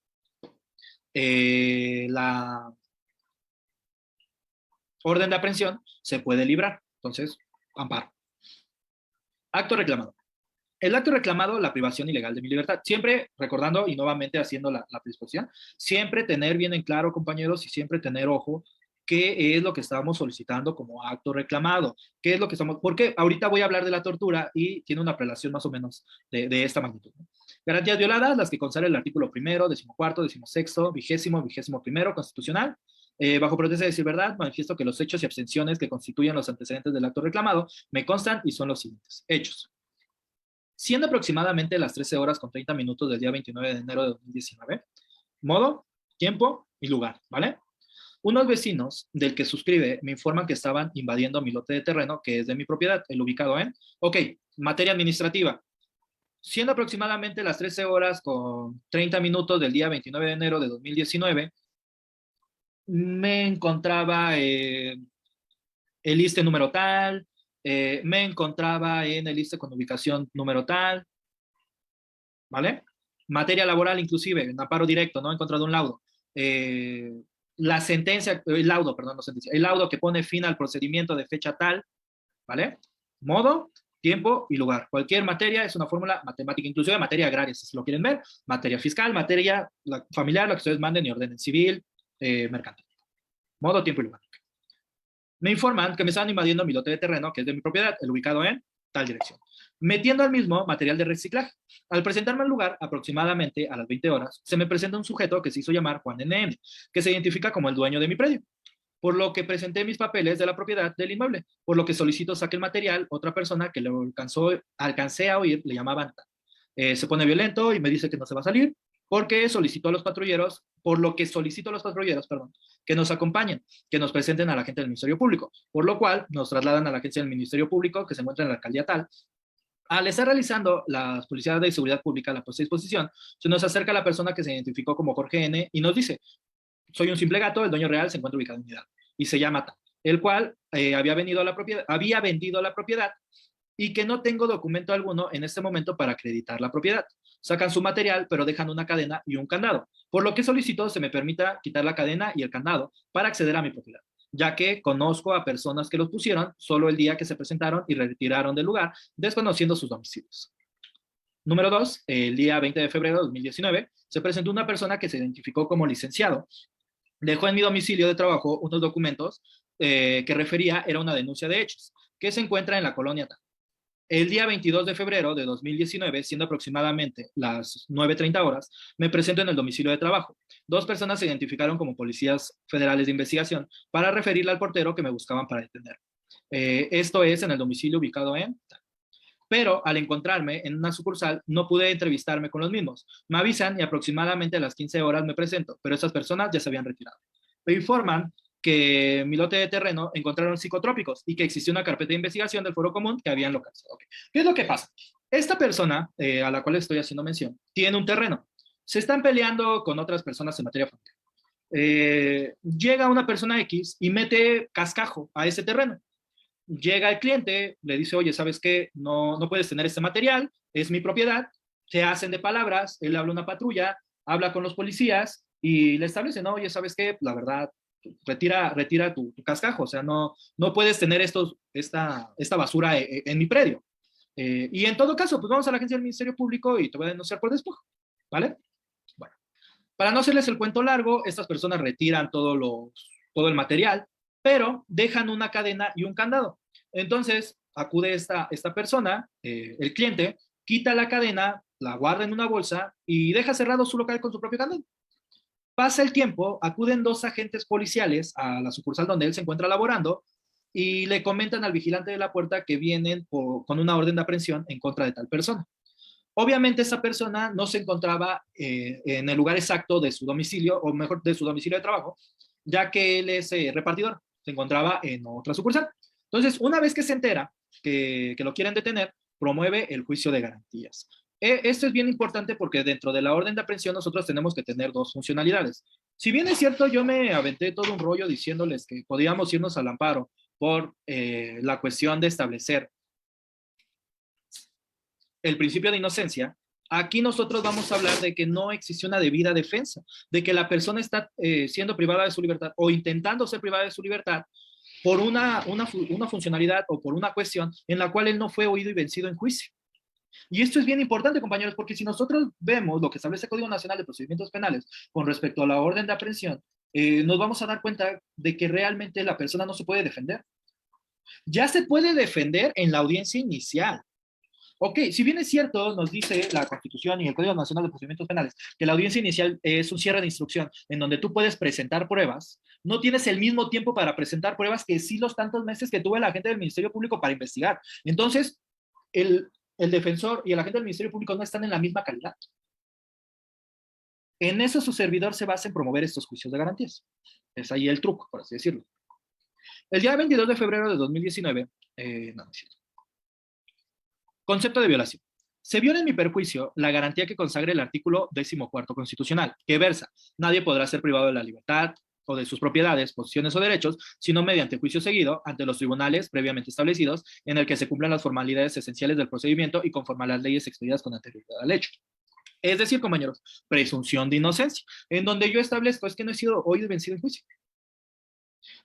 la orden de aprehensión, se puede librar. Entonces, amparo. Acto reclamado. El acto reclamado, la privación ilegal de mi libertad. Siempre recordando y nuevamente haciendo la predisposición, siempre tener bien en claro, compañeros, y siempre tener ojo qué es lo que estamos solicitando como acto reclamado, qué es lo que estamos, porque ahorita voy a hablar de la tortura y tiene una prelación más o menos de esta magnitud, ¿no? Garantías violadas, las que consagra el artículo 1º, 14º, 16º, 20º, 21º constitucional. Bajo protesta de decir verdad, manifiesto que los hechos y abstenciones que constituyen los antecedentes del acto reclamado me constan y son los siguientes. Hechos. Siendo aproximadamente las 13 horas con 30 minutos del día 29 de enero de 2019, modo, tiempo y lugar, ¿vale? Unos vecinos del que suscribe me informan que estaban invadiendo mi lote de terreno, que es de mi propiedad, el ubicado en, materia administrativa. Siendo aproximadamente las 13 horas con 30 minutos del día 29 de enero de 2019, me encontraba el ISSSTE número tal, me encontraba en el ISSSTE con ubicación número tal, ¿vale? Materia laboral inclusive, en amparo directo, no he encontrado un laudo. La sentencia, el laudo, perdón, no sentencia, el laudo que pone fin al procedimiento de fecha tal, ¿vale? Modo, tiempo y lugar. Cualquier materia es una fórmula matemática, inclusive materia agraria, si lo quieren ver, materia fiscal, materia familiar, lo que ustedes manden y ordenen, civil, mercantil. Modo, tiempo y lugar. Me informan que me estaban invadiendo mi lote de terreno, que es de mi propiedad, el ubicado en tal dirección, metiendo al mismo material de reciclaje. Al presentarme al lugar, aproximadamente a las 20 horas, se me presenta un sujeto que se hizo llamar Juan NN, que se identifica como el dueño de mi predio, por lo que presenté mis papeles de la propiedad del inmueble, por lo que solicito saque el material. Otra persona que lo alcancé a oír le llamaban, se pone violento y me dice que no se va a salir, porque solicito a los patrulleros, por lo que solicito a los patrulleros, perdón, que nos acompañen, que nos presenten a la gente del Ministerio Público, por lo cual nos trasladan a la agencia del Ministerio Público, que se encuentra en la alcaldía tal. Al estar realizando la Policía de Seguridad Pública la puesta a disposición, se nos acerca la persona que se identificó como Jorge N. y nos dice: soy un simple gato, el dueño real se encuentra ubicado en mi edad y se llama tal, el cual había vendido la propiedad y que no tengo documento alguno en este momento para acreditar la propiedad. Sacan su material, pero dejan una cadena y un candado, por lo que solicito se me permita quitar la cadena y el candado para acceder a mi propiedad, ya que conozco a personas que los pusieron solo el día que se presentaron y retiraron del lugar, desconociendo sus domicilios. Número 2, el día 20 de febrero de 2019, se presentó una persona que se identificó como licenciado. Dejó en mi domicilio de trabajo unos documentos que refería, era una denuncia de hechos, que se encuentra en la colonia tal. El día 22 de febrero de 2019, siendo aproximadamente las 9:30 horas, me presento en el domicilio de trabajo. Dos personas se identificaron como policías federales de investigación para referirle al portero que me buscaban para detener. Esto es en el domicilio ubicado en... Pero al encontrarme en una sucursal, no pude entrevistarme con los mismos. Me avisan y aproximadamente a las 15 horas me presento, pero esas personas ya se habían retirado. Me informan que en mi lote de terreno encontraron psicotrópicos y que existió una carpeta de investigación del Foro Común que habían localizado. Okay. ¿Qué es lo que pasa? Esta persona, a la cual estoy haciendo mención, tiene un terreno. Se están peleando con otras personas en materia familiar. Llega una persona X y mete cascajo a ese terreno. Llega el cliente, le dice: oye, ¿sabes qué? No puedes tener este material, es mi propiedad. Se hacen de palabras, él habla a una patrulla, habla con los policías y le establecen: no, oye, ¿sabes qué? La verdad, retira tu cascajo, o sea, no puedes tener esta basura en mi predio. Y en todo caso, pues vamos a la agencia del Ministerio Público y te voy a denunciar por despojo, ¿vale? Bueno, para no hacerles el cuento largo, estas personas retiran todo el material, pero dejan una cadena y un candado. Entonces, acude esta persona, el cliente, quita la cadena, la guarda en una bolsa y deja cerrado su local con su propio candado. Pasa el tiempo, acuden dos agentes policiales a la sucursal donde él se encuentra laborando y le comentan al vigilante de la puerta que vienen con una orden de aprehensión en contra de tal persona. Obviamente esa persona no se encontraba en el lugar exacto de su domicilio, o mejor, de su domicilio de trabajo, ya que él es repartidor, se encontraba en otra sucursal. Entonces, una vez que se entera que lo quieren detener, promueve el juicio de garantías. Esto es bien importante porque dentro de la orden de aprehensión nosotros tenemos que tener dos funcionalidades. Si bien es cierto, yo me aventé todo un rollo diciéndoles que podíamos irnos al amparo por la cuestión de establecer el principio de inocencia, aquí nosotros vamos a hablar de que no existe una debida defensa, de que la persona está siendo privada de su libertad o intentando ser privada de su libertad por una funcionalidad o por una cuestión en la cual él no fue oído y vencido en juicio. Y esto es bien importante, compañeros, porque si nosotros vemos lo que establece el Código Nacional de Procedimientos Penales con respecto a la orden de aprehensión, nos vamos a dar cuenta de que realmente la persona no se puede defender. Ya se puede defender en la audiencia inicial. Ok, si bien es cierto, nos dice la Constitución y el Código Nacional de Procedimientos Penales que la audiencia inicial es un cierre de instrucción en donde tú puedes presentar pruebas, no tienes el mismo tiempo para presentar pruebas que sí los tantos meses que tuve la agente del Ministerio Público para investigar. Entonces, el defensor y el agente del Ministerio Público no están en la misma calidad. En eso su servidor se basa en promover estos juicios de garantías. Es ahí el truco, por así decirlo. El día 22 de febrero de 2019, no es cierto. Concepto de violación. Se viola en mi perjuicio la garantía que consagre el artículo 14º constitucional, que versa: nadie podrá ser privado de la libertad o de sus propiedades, posiciones o derechos, sino mediante juicio seguido ante los tribunales previamente establecidos, en el que se cumplan las formalidades esenciales del procedimiento y conforme a las leyes expedidas con anterioridad al hecho. Es decir, compañeros, presunción de inocencia, en donde yo establezco es que no he sido oído y vencido en juicio.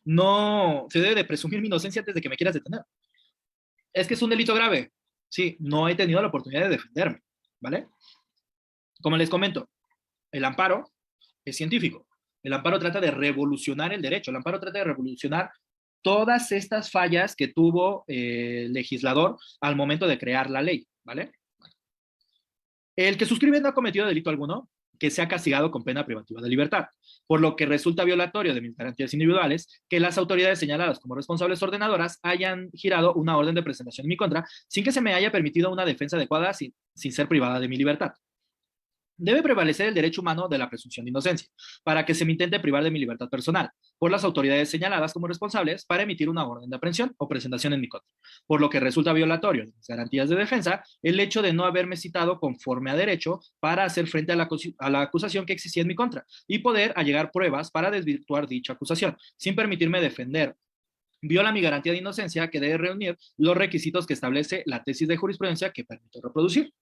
No se debe de presumir mi inocencia antes de que me quieras detener. Es que es un delito grave. Sí, no he tenido la oportunidad de defenderme, ¿vale? Como les comento, el amparo es científico. El amparo trata de revolucionar el derecho. El amparo trata de revolucionar todas estas fallas que tuvo el legislador al momento de crear la ley, ¿vale? El que suscribe no ha cometido delito alguno que sea castigado con pena privativa de libertad, por lo que resulta violatorio de mis garantías individuales que las autoridades señaladas como responsables ordenadoras hayan girado una orden de presentación en mi contra sin que se me haya permitido una defensa adecuada sin ser privada de mi libertad. Debe prevalecer el derecho humano de la presunción de inocencia, para que se me intente privar de mi libertad personal, por las autoridades señaladas como responsables para emitir una orden de aprehensión o presentación en mi contra, por lo que resulta violatorio de mis garantías de defensa el hecho de no haberme citado conforme a derecho para hacer frente a la acusación que existía en mi contra y poder allegar pruebas para desvirtuar dicha acusación, sin permitirme defender. Viola mi garantía de inocencia que debe reunir los requisitos que establece la tesis de jurisprudencia que permito reproducir.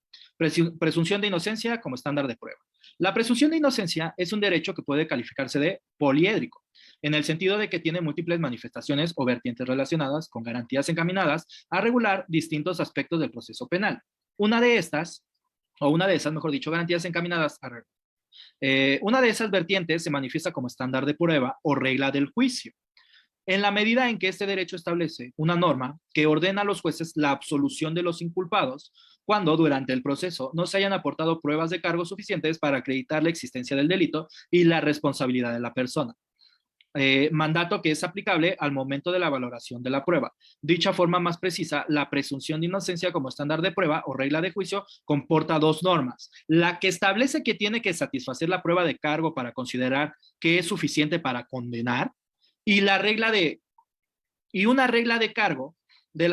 Presunción de inocencia como estándar de prueba. La presunción de inocencia es un derecho que puede calificarse de poliédrico, en el sentido de que tiene múltiples manifestaciones o vertientes relacionadas con garantías encaminadas a regular distintos aspectos del proceso penal. Una de esas, mejor dicho, garantías encaminadas a una de esas vertientes se manifiesta como estándar de prueba o regla del juicio. En la medida en que este derecho establece una norma que ordena a los jueces la absolución de los inculpados cuando durante el proceso no se hayan aportado pruebas de cargo suficientes para acreditar la existencia del delito y la responsabilidad de la persona. Mandato que es aplicable al momento de la valoración de la prueba. Dicha forma más precisa, la presunción de inocencia como estándar de prueba o regla de juicio comporta dos normas. La que establece que tiene que satisfacer la prueba de cargo para considerar que es suficiente para condenar, y una regla de carga de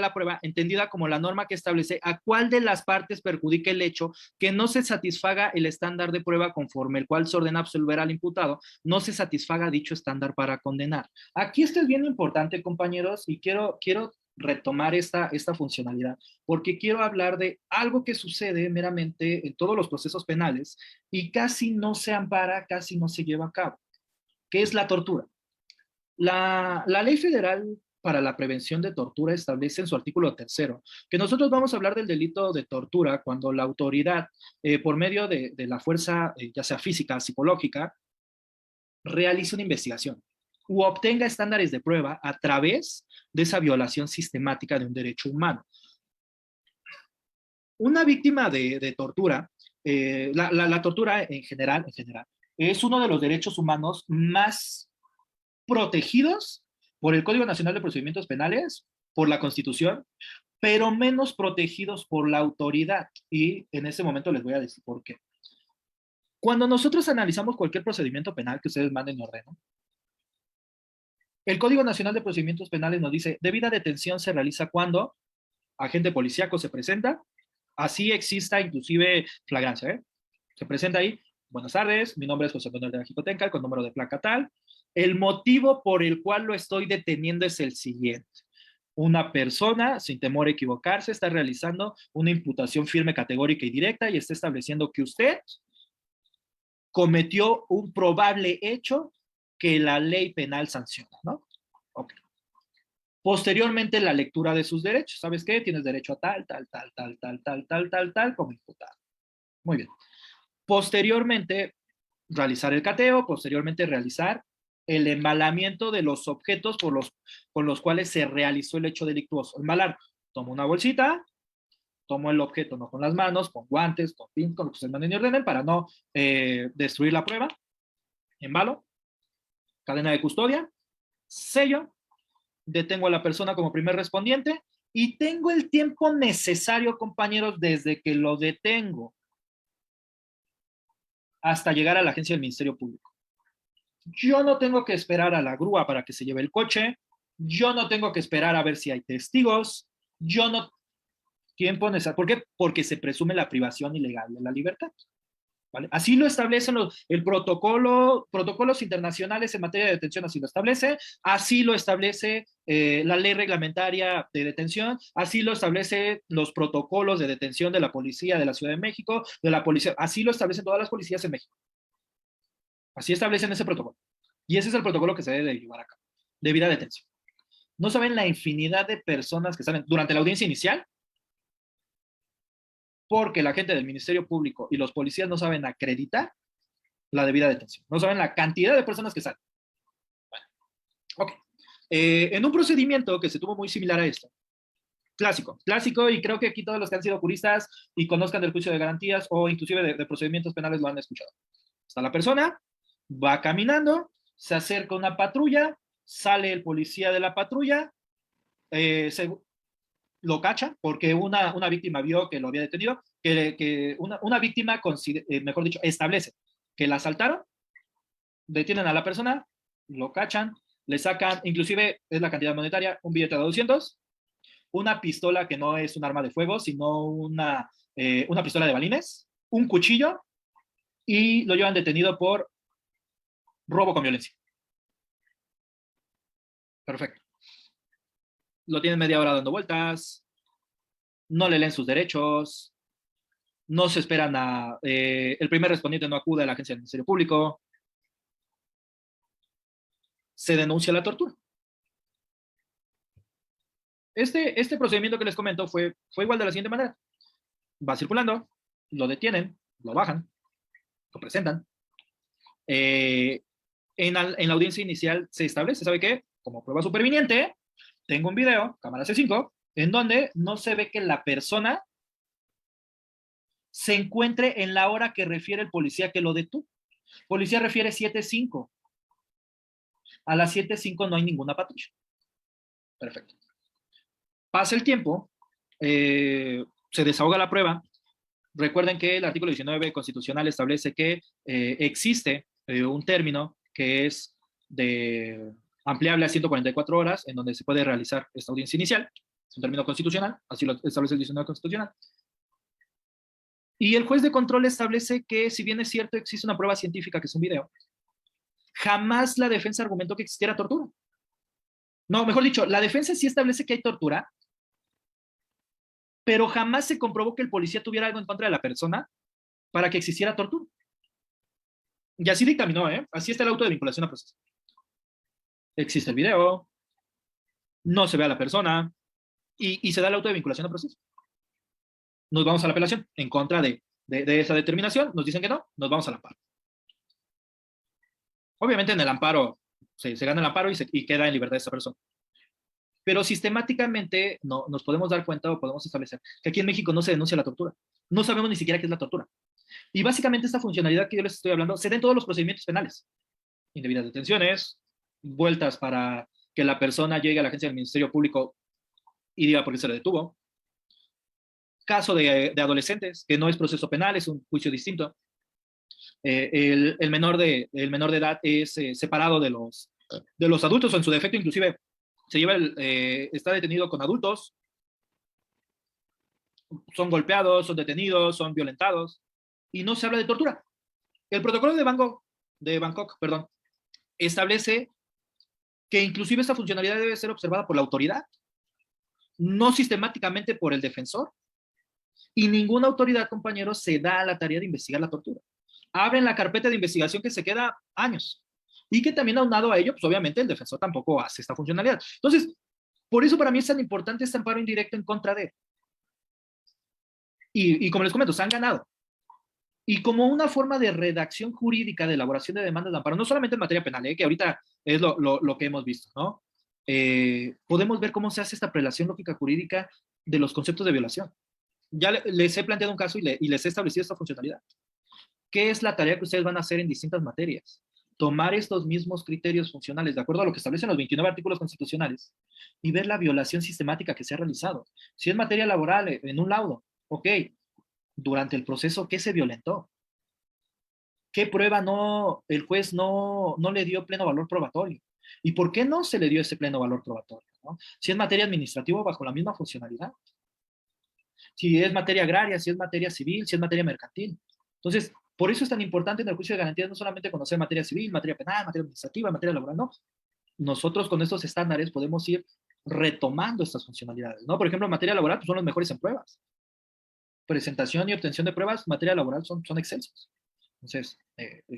la prueba entendida como la norma que establece a cuál de las partes perjudica el hecho que no se satisfaga el estándar de prueba conforme el cual se ordena absolver al imputado, no se satisfaga dicho estándar para condenar. Aquí esto es bien importante, compañeros, y quiero retomar esta funcionalidad, porque quiero hablar de algo que sucede meramente en todos los procesos penales y casi no se ampara, casi no se lleva a cabo, que es la tortura. La Ley Federal para la Prevención de Tortura establece en su artículo 3 que nosotros vamos a hablar del delito de tortura cuando la autoridad, por medio de la fuerza, ya sea física, psicológica, realice una investigación u obtenga estándares de prueba a través de esa violación sistemática de un derecho humano. Una víctima de tortura, la tortura en general, es uno de los derechos humanos más protegidos por el Código Nacional de Procedimientos Penales, por la Constitución, pero menos protegidos por la autoridad. Y en ese momento les voy a decir por qué. Cuando nosotros analizamos cualquier procedimiento penal que ustedes manden y ordenen, el Código Nacional de Procedimientos Penales nos dice, debida detención se realiza cuando agente policíaco se presenta, así exista inclusive flagrancia, ¿eh? Se presenta ahí, buenas tardes, mi nombre es José Antonio Arteaga Jicotenca, con número de placa tal. El motivo por el cual lo estoy deteniendo es el siguiente. Una persona, sin temor a equivocarse, está realizando una imputación firme, categórica y directa y está estableciendo que usted cometió un probable hecho que la ley penal sanciona, ¿no? Ok. Posteriormente, la lectura de sus derechos. ¿Sabes qué? Tienes derecho a tal, como imputado. Muy bien. Posteriormente, realizar el cateo, posteriormente realizar el embalamiento de los objetos con los cuales se realizó el hecho delictuoso. Embalar, tomo una bolsita, tomo el objeto no con las manos, con guantes, con pin, con lo que ustedes manden y ordenen para no destruir la prueba. Embalo, cadena de custodia, sello, detengo a la persona como primer respondiente y tengo el tiempo necesario, compañeros, desde que lo detengo hasta llegar a la agencia del Ministerio Público. Yo no tengo que esperar a la grúa para que se lleve el coche, yo no tengo que esperar a ver si hay testigos, yo no... Tiempo necesario. ¿Por qué? Porque se presume la privación ilegal de la libertad. ¿Vale? Así lo establecen el protocolos internacionales en materia de detención, así lo establece, así lo establece la ley reglamentaria de detención, así lo establece los protocolos de detención de la policía de la Ciudad de México, de la policía, así lo establecen todas las policías en México. Así establecen ese protocolo. Y ese es el protocolo que se debe llevar a cabo, debida detención. No saben la infinidad de personas que saben durante la audiencia inicial, porque la gente del Ministerio Público y los policías no saben acreditar la debida detención. No saben la cantidad de personas que salen. Bueno, ok. En un procedimiento que se tuvo muy similar a esto, clásico, y creo que aquí todos los que han sido juristas y conozcan del juicio de garantías o inclusive de procedimientos penales lo han escuchado. Está la persona, va caminando, se acerca una patrulla, sale el policía de la patrulla, lo cacha porque una víctima vio que lo había detenido, que una víctima, mejor dicho, establece que la asaltaron, detienen a la persona, lo cachan, le sacan, inclusive es la cantidad monetaria, un billete de 200, una pistola que no es un arma de fuego, sino una pistola de balines, un cuchillo, y lo llevan detenido por robo con violencia. Perfecto. Lo tienen media hora dando vueltas, no le leen sus derechos, no se esperan el primer respondiente no acude a la agencia del Ministerio Público, se denuncia la tortura. Este procedimiento que les comento fue igual de la siguiente manera. Va circulando, lo detienen, lo bajan, lo presentan. En la audiencia inicial se establece, ¿sabe qué? Como prueba superviniente, tengo un video, cámara C5, en donde no se ve que la persona se encuentre en la hora que refiere el policía que lo detuvo. Policía refiere 7:05. A las 7:05 no hay ninguna patrulla. Perfecto. Pasa el tiempo, se desahoga la prueba. Recuerden que el artículo 19 constitucional establece que existe un término que es ampliable a 144 horas, en donde se puede realizar esta audiencia inicial. Es un término constitucional, así lo establece el 19 constitucional. Y el juez de control establece que, si bien es cierto, existe una prueba científica, que es un video, jamás la defensa argumentó que existiera tortura. No, mejor dicho, la defensa sí establece que hay tortura, pero jamás se comprobó que el policía tuviera algo en contra de la persona para que existiera tortura. Y así dictaminó, así está el auto de vinculación a proceso. Existe el video, no se ve a la persona, y se da el auto de vinculación a proceso. Nos vamos a la apelación en contra de esa determinación, nos dicen que no, nos vamos al amparo. Obviamente en el amparo se gana el amparo y queda en libertad esa persona. Pero sistemáticamente nos podemos dar cuenta o podemos establecer que aquí en México no se denuncia la tortura. No sabemos ni siquiera qué es la tortura. Y básicamente esta funcionalidad que yo les estoy hablando se da en todos los procedimientos penales. Indebidas detenciones, vueltas para que la persona llegue a la agencia del Ministerio Público y diga por qué se le detuvo. Caso de adolescentes, que no es proceso penal, es un juicio distinto. El menor de edad es separado de los adultos, o en su defecto inclusive está detenido con adultos, son golpeados, son detenidos, son violentados, y no se habla de tortura. El protocolo de Bangkok, establece que inclusive esta funcionalidad debe ser observada por la autoridad, no sistemáticamente por el defensor. Y ninguna autoridad, compañeros, se da a la tarea de investigar la tortura. Abren la carpeta de investigación que se queda años. Y que también aunado a ello, pues obviamente el defensor tampoco hace esta funcionalidad. Entonces, por eso para mí es tan importante este amparo indirecto en contra de él. Y como les comento, se han ganado. Y como una forma de redacción jurídica de elaboración de demandas de amparo, no solamente en materia penal, que ahorita es lo que hemos visto, ¿no? Podemos ver cómo se hace esta prelación lógica jurídica de los conceptos de violación. Ya les he planteado un caso y les he establecido esta funcionalidad. ¿Qué es la tarea que ustedes van a hacer en distintas materias? Tomar estos mismos criterios funcionales, de acuerdo a lo que establecen los 29 artículos constitucionales, y ver la violación sistemática que se ha realizado. Si es materia laboral, en un laudo, ok, durante el proceso, ¿qué se violentó? ¿Qué prueba el juez no le dio pleno valor probatorio? ¿Y por qué no se le dio ese pleno valor probatorio, ¿no? Si es materia administrativa, bajo la misma funcionalidad. Si es materia agraria, si es materia civil, si es materia mercantil. Entonces, por eso es tan importante en el juicio de garantías no solamente conocer materia civil, materia penal, materia administrativa, materia laboral, no. Nosotros con estos estándares podemos ir retomando estas funcionalidades, ¿no? Por ejemplo, en materia laboral pues son los mejores en pruebas. Presentación y obtención de pruebas, materia laboral son excelsos. Entonces,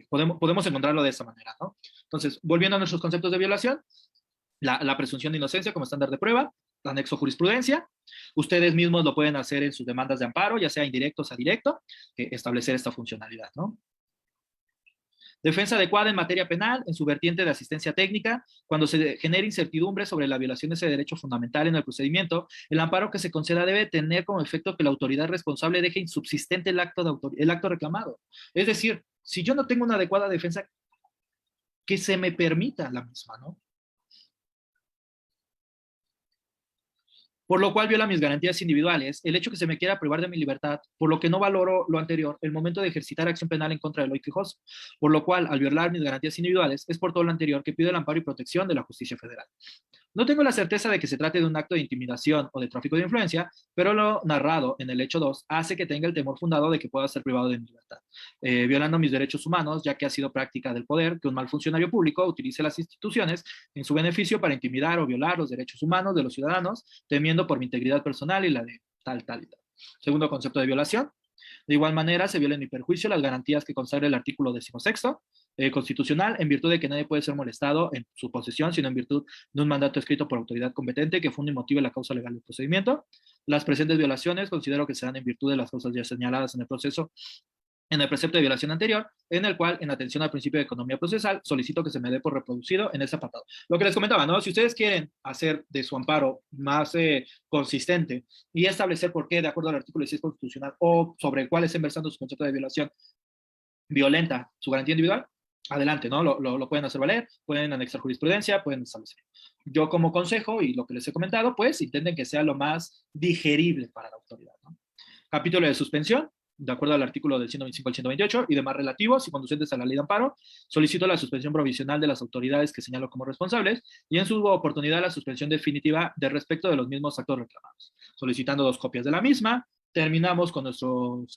podemos encontrarlo de esa manera, ¿no? Entonces, volviendo a nuestros conceptos de violación, la presunción de inocencia como estándar de prueba, anexo jurisprudencia. Ustedes mismos lo pueden hacer en sus demandas de amparo, ya sea indirectos a directo, establecer esta funcionalidad, ¿no? Defensa adecuada en materia penal, en su vertiente de asistencia técnica, cuando se genere incertidumbre sobre la violación de ese derecho fundamental en el procedimiento, el amparo que se conceda debe tener como efecto que la autoridad responsable deje insubsistente el acto reclamado. Es decir, si yo no tengo una adecuada defensa, que se me permita la misma, ¿no? Por lo cual viola mis garantías individuales, el hecho que se me quiera privar de mi libertad, por lo que no valoro lo anterior, el momento de ejercitar acción penal en contra del hoy quejoso, por lo cual, al violar mis garantías individuales, es por todo lo anterior que pido el amparo y protección de la justicia federal. No tengo la certeza de que se trate de un acto de intimidación o de tráfico de influencia, pero lo narrado en el hecho 2 hace que tenga el temor fundado de que pueda ser privado de mi libertad, violando mis derechos humanos, ya que ha sido práctica del poder que un mal funcionario público utilice las instituciones en su beneficio para intimidar o violar los derechos humanos de los ciudadanos, temiendo por mi integridad personal y la de tal y tal. Segundo concepto de violación. De igual manera, se viola en mi perjuicio las garantías que consagra el artículo 16 constitucional, en virtud de que nadie puede ser molestado en su posesión, sino en virtud de un mandato escrito por autoridad competente que funde y motive la causa legal del procedimiento. Las presentes violaciones considero que se dan en virtud de las causas ya señaladas en el proceso, en el precepto de violación anterior, en el cual, en atención al principio de economía procesal, solicito que se me dé por reproducido en ese apartado. Lo que les comentaba, ¿no? Si ustedes quieren hacer de su amparo más consistente y establecer por qué, de acuerdo al artículo 16 constitucional, o sobre cuál es versando su concepto de violación violenta su garantía individual, adelante, ¿no? Lo pueden hacer valer, pueden anexar jurisprudencia, pueden establecer. Yo como consejo, y lo que les he comentado, pues intenten que sea lo más digerible para la autoridad, ¿no? Capítulo de suspensión, de acuerdo al artículo del 125 al 128 y demás relativos y conducentes a la ley de amparo, solicito la suspensión provisional de las autoridades que señalo como responsables y en su oportunidad la suspensión definitiva de respecto de los mismos actos reclamados, solicitando 2 copias de la misma. Terminamos con nuestros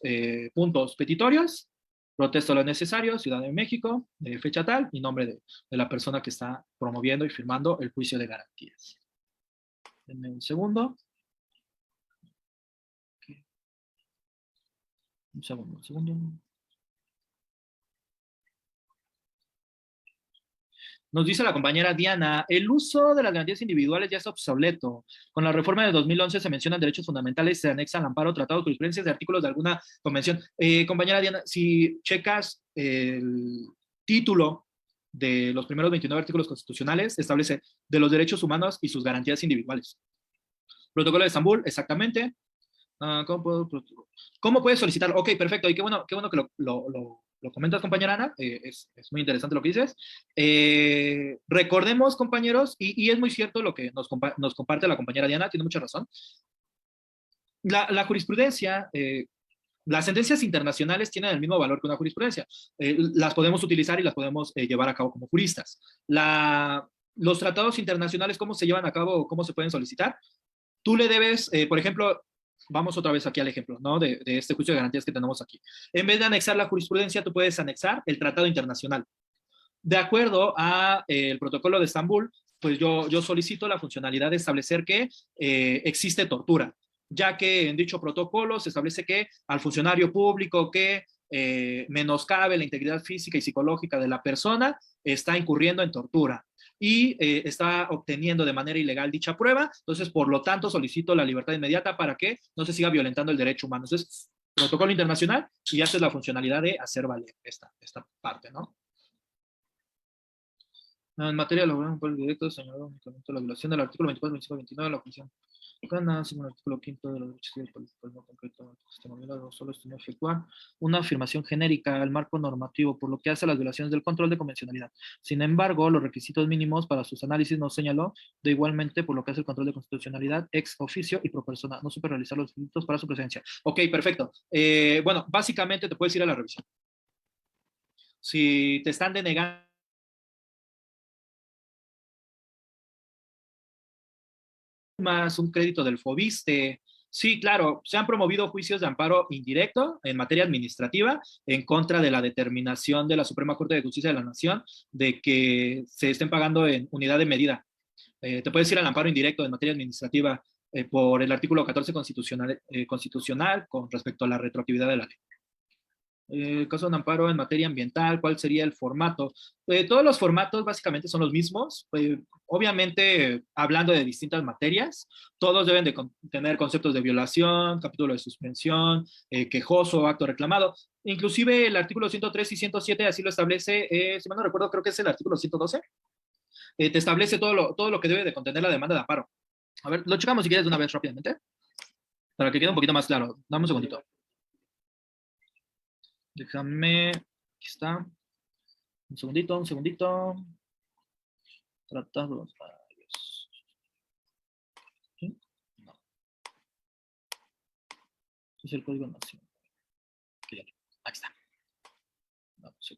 puntos petitorios. Protesto lo necesario, Ciudad de México, fecha tal y nombre de la persona que está promoviendo y firmando el juicio de garantías. Denme un segundo. Okay. Un segundo. Nos dice la compañera Diana, el uso de las garantías individuales ya es obsoleto. Con la reforma de 2011 se mencionan derechos fundamentales, se anexan al amparo, tratados, jurisprudencias de artículos de alguna convención. Compañera Diana, si checas el título de los primeros 29 artículos constitucionales, establece de los derechos humanos y sus garantías individuales. Protocolo de Estambul, exactamente. ¿Cómo puedes solicitar? Ok, perfecto. Y qué bueno que lo comentas, compañera Ana. Es muy interesante lo que dices. Recordemos, compañeros, y es muy cierto lo que nos comparte la compañera Diana, tiene mucha razón. La jurisprudencia, las sentencias internacionales tienen el mismo valor que una jurisprudencia. Las podemos utilizar y las podemos llevar a cabo como juristas. Los tratados internacionales, ¿cómo se llevan a cabo? ¿Cómo se pueden solicitar? Tú le debes, por ejemplo, vamos otra vez aquí al ejemplo, ¿no? De este juicio de garantías que tenemos aquí. En vez de anexar la jurisprudencia, tú puedes anexar el tratado internacional. De acuerdo a el protocolo de Estambul, pues yo solicito la funcionalidad de establecer que existe tortura, ya que en dicho protocolo se establece que al funcionario público que menoscabe la integridad física y psicológica de la persona está incurriendo en tortura y está obteniendo de manera ilegal dicha prueba. Entonces, por lo tanto, solicito la libertad inmediata para que no se siga violentando el derecho humano. Entonces, protocolo internacional y haces la funcionalidad de hacer valer esta parte, ¿no? En materia laboral, por el directo, señalado únicamente la violación del artículo 24, 25, 29 de la Comisión Mexicana, según el artículo 5 de los derechos civiles políticos no concreto, no solo estimó efectuar una afirmación genérica al marco normativo, por lo que hace a las violaciones del control de convencionalidad. Sin embargo, los requisitos mínimos para sus análisis no señaló, de igualmente por lo que hace el control de constitucionalidad ex oficio y pro persona, no supe realizar los requisitos para su presencia. Ok, perfecto. Bueno, básicamente te puedes ir a la revisión. Si te están denegando más un crédito del FOBISTE. Sí, claro, se han promovido juicios de amparo indirecto en materia administrativa en contra de la determinación de la Suprema Corte de Justicia de la Nación de que se estén pagando en unidad de medida. Te puedes ir al amparo indirecto en materia administrativa por el artículo 14 constitucional con respecto a la retroactividad de la ley. Caso de un amparo en materia ambiental, ¿cuál sería el formato? Todos los formatos básicamente son los mismos. Obviamente, hablando de distintas materias, todos deben de tener conceptos de violación, capítulo de suspensión, quejoso, acto reclamado. Inclusive el artículo 103 y 107 así lo establece, si mal no recuerdo, creo que es el artículo 112. Te establece todo lo que debe de contener la demanda de amparo. A ver, lo checamos si quieres de una vez rápidamente, para que quede un poquito más claro. Dame un segundito. Déjame, aquí está. Un segundito, un segundito. Tratados varios. ¿Sí? No. Es el código nacional. Aquí está. No, sí.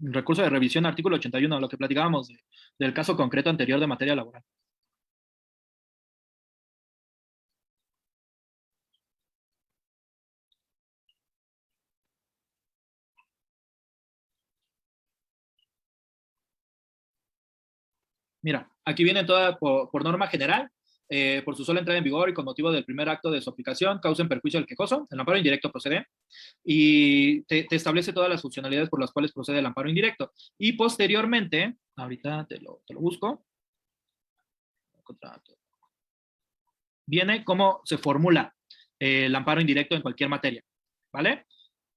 Recurso de revisión, artículo 81, lo que platicábamos del caso concreto anterior de materia laboral. Mira, aquí viene toda por norma general, por su sola entrada en vigor y con motivo del primer acto de su aplicación, causa en perjuicio del quejoso, el amparo indirecto procede, y te establece todas las funcionalidades por las cuales procede el amparo indirecto. Y posteriormente, ahorita te lo busco, viene cómo se formula el amparo indirecto en cualquier materia, ¿vale?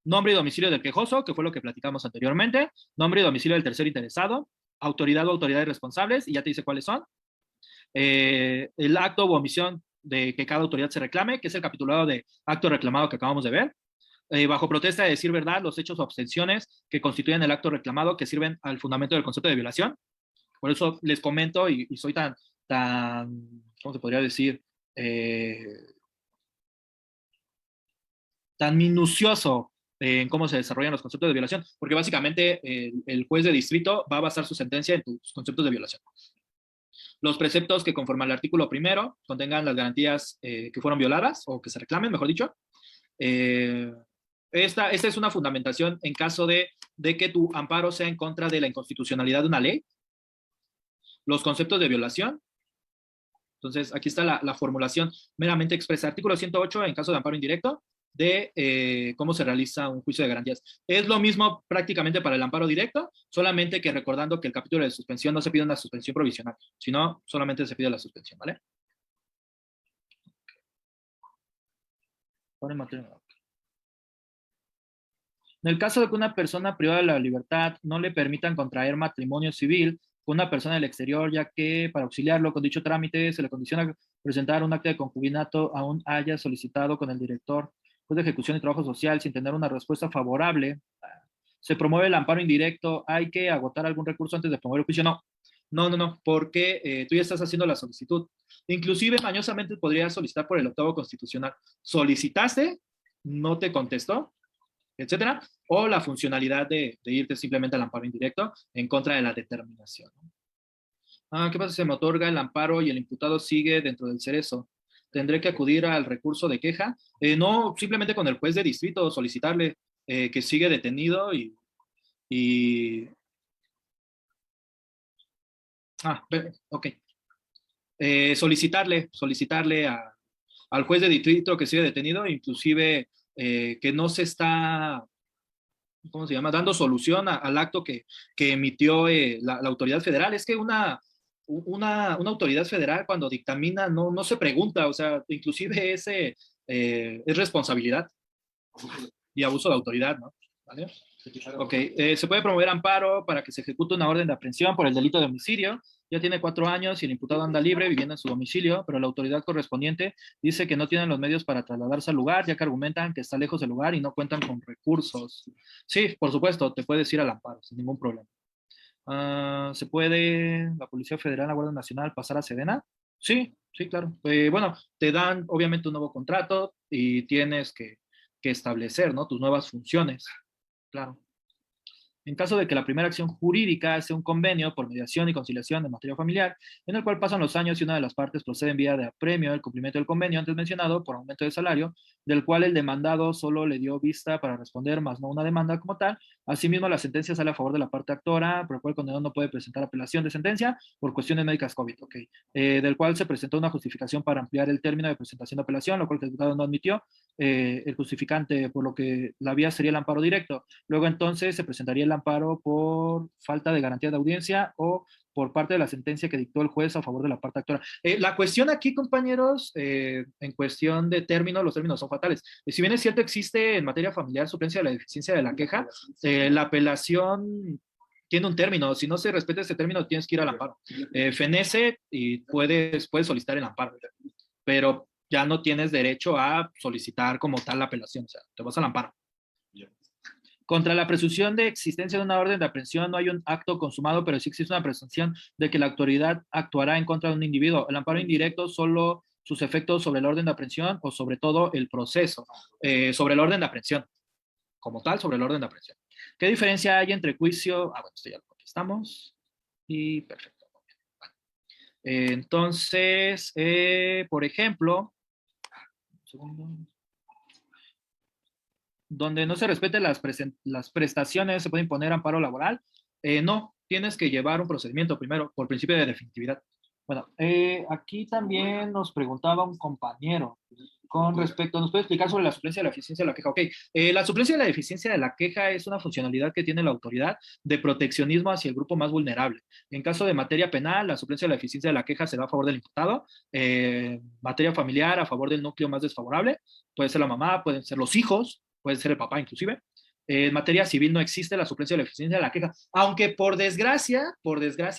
Nombre y domicilio del quejoso, que fue lo que platicamos anteriormente, nombre y domicilio del tercer interesado, autoridad o autoridades responsables, y ya te dice cuáles son, el acto o omisión de que cada autoridad se reclame, que es el capitulado de acto reclamado que acabamos de ver, bajo protesta de decir verdad, los hechos o abstenciones que constituyen el acto reclamado que sirven al fundamento del concepto de violación. Por eso les comento y soy tan, ¿cómo se podría decir? Tan minucioso en cómo se desarrollan los conceptos de violación, porque básicamente el juez de distrito va a basar su sentencia en tus conceptos de violación. Los preceptos que conforme al artículo primero contengan las garantías que fueron violadas o que se reclamen, mejor dicho. Esta es una fundamentación en caso de que tu amparo sea en contra de la inconstitucionalidad de una ley. Los conceptos de violación. Entonces, aquí está la formulación meramente expresa. Artículo 108, en caso de amparo indirecto, de cómo se realiza un juicio de garantías. Es lo mismo prácticamente para el amparo directo, solamente que recordando que el capítulo de suspensión no se pide una suspensión provisional, sino solamente se pide la suspensión, ¿vale? En el caso de que una persona privada de la libertad no le permitan contraer matrimonio civil con una persona del exterior, ya que para auxiliarlo con dicho trámite se le condiciona presentar un acta de concubinato aún haya solicitado con el director de ejecución y trabajo social sin tener una respuesta favorable, se promueve el amparo indirecto, hay que agotar algún recurso antes de promover el juicio. No, porque tú ya estás haciendo la solicitud. Inclusive mañosamente podrías solicitar por el octavo constitucional. Solicitaste, no te contestó, etcétera, o la funcionalidad de irte simplemente al amparo indirecto en contra de la determinación. ¿Qué pasa si se me otorga el amparo y el imputado sigue dentro del cerezo? ¿Tendré que acudir al recurso de queja? No, simplemente con el juez de distrito solicitarle que sigue detenido y... ok. Solicitarle al juez de distrito que sigue detenido, inclusive que no se está, ¿cómo se llama?, dando solución al acto que emitió la autoridad federal. Es que una autoridad federal cuando dictamina no se pregunta, o sea, inclusive es responsabilidad y abuso de autoridad, ¿no? ¿Vale? Ok, se puede promover amparo para que se ejecute una orden de aprehensión por el delito de homicidio. Ya tiene 4 años y el imputado anda libre viviendo en su domicilio, pero la autoridad correspondiente dice que no tienen los medios para trasladarse al lugar, ya que argumentan que está lejos del lugar y no cuentan con recursos. Sí, por supuesto, te puedes ir al amparo sin ningún problema. ¿Se puede la Policía Federal, la Guardia Nacional pasar a Sedena? Sí, sí, claro. Bueno, te dan obviamente un nuevo contrato y tienes que establecer, ¿no?, tus nuevas funciones. Claro. En caso de que la primera acción jurídica sea un convenio por mediación y conciliación de materia familiar, en el cual pasan los años y una de las partes procede en vía de apremio el cumplimiento del convenio antes mencionado por aumento de salario, del cual el demandado solo le dio vista para responder, más no una demanda como tal. Asimismo, la sentencia sale a favor de la parte actora, por el cual el condenado no puede presentar apelación de sentencia por cuestiones médicas COVID, del cual se presentó una justificación para ampliar el término de presentación de apelación, lo cual el juzgado no admitió, el justificante, por lo que la vía sería el amparo directo. Luego entonces se presentaría el amparo por falta de garantía de audiencia o por parte de la sentencia que dictó el juez a favor de la parte actora. La cuestión aquí, compañeros, en cuestión de términos, los términos son fatales. Si bien es cierto, existe en materia familiar suplencia de la deficiencia de la queja, la apelación tiene un término. Si no se respeta ese término, tienes que ir al amparo. Fenece y puedes solicitar el amparo, pero ya no tienes derecho a solicitar como tal la apelación, o sea, te vas al amparo. Contra la presunción de existencia de una orden de aprehensión no hay un acto consumado, pero sí existe una presunción de que la autoridad actuará en contra de un individuo. El amparo indirecto solo sus efectos sobre el orden de aprehensión o sobre todo el proceso, sobre el orden de aprehensión, como tal, sobre el orden de aprehensión. ¿Qué diferencia hay entre juicio? Bueno, esto ya lo contestamos. Y perfecto. Entonces, por ejemplo, donde no se respeten las prestaciones, ¿se puede imponer amparo laboral? No, tienes que llevar un procedimiento primero, por principio de definitividad. Bueno, aquí también nos preguntaba un compañero con respecto, ¿nos puede explicar sobre la suplencia de la eficiencia de la queja? Ok, la suplencia de la eficiencia de la queja es una funcionalidad que tiene la autoridad de proteccionismo hacia el grupo más vulnerable. En caso de materia penal, la suplencia de la eficiencia de la queja se da a favor del imputado. Materia familiar, a favor del núcleo más desfavorable. Puede ser la mamá, pueden ser los hijos, puede ser el papá inclusive. En materia civil no existe la suplencia de la eficiencia de la queja, aunque por desgracia,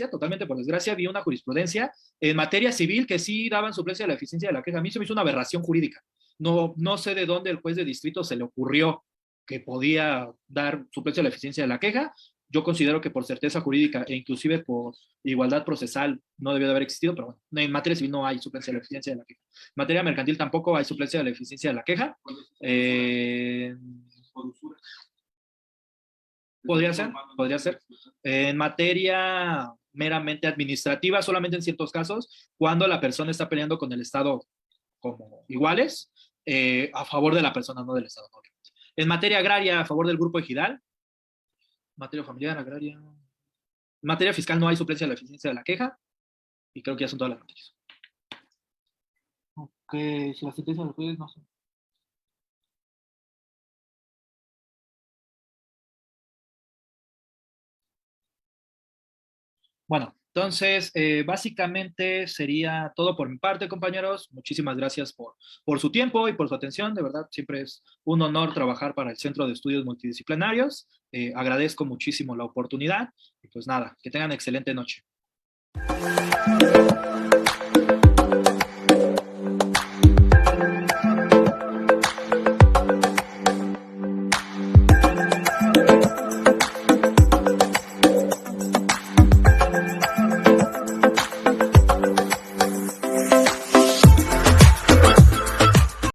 totalmente por desgracia, vi una jurisprudencia en materia civil que sí daban suplencia de la eficiencia de la queja. A mí se me hizo una aberración jurídica. No sé de dónde el juez de distrito se le ocurrió que podía dar suplencia de la eficiencia de la queja. Yo considero que por certeza jurídica e inclusive por igualdad procesal no debió de haber existido, pero bueno, en materia civil no hay suplencia de la eficiencia de la queja. En materia mercantil tampoco hay suplencia de la eficiencia de la queja. Podría ser. En materia meramente administrativa, solamente en ciertos casos, cuando la persona está peleando con el Estado como iguales, a favor de la persona, no del Estado. No. En materia agraria, a favor del grupo ejidal. Materia familiar, agraria. En materia fiscal no hay suplencia de la eficiencia de la queja. Y creo que ya son todas las materias. Ok, si la sentencia de los jueces no sé. Bueno, entonces, básicamente sería todo por mi parte, compañeros. Muchísimas gracias por su tiempo y por su atención. De verdad, siempre es un honor trabajar para el Centro de Estudios Multidisciplinarios. Agradezco muchísimo la oportunidad y pues nada, que tengan excelente noche.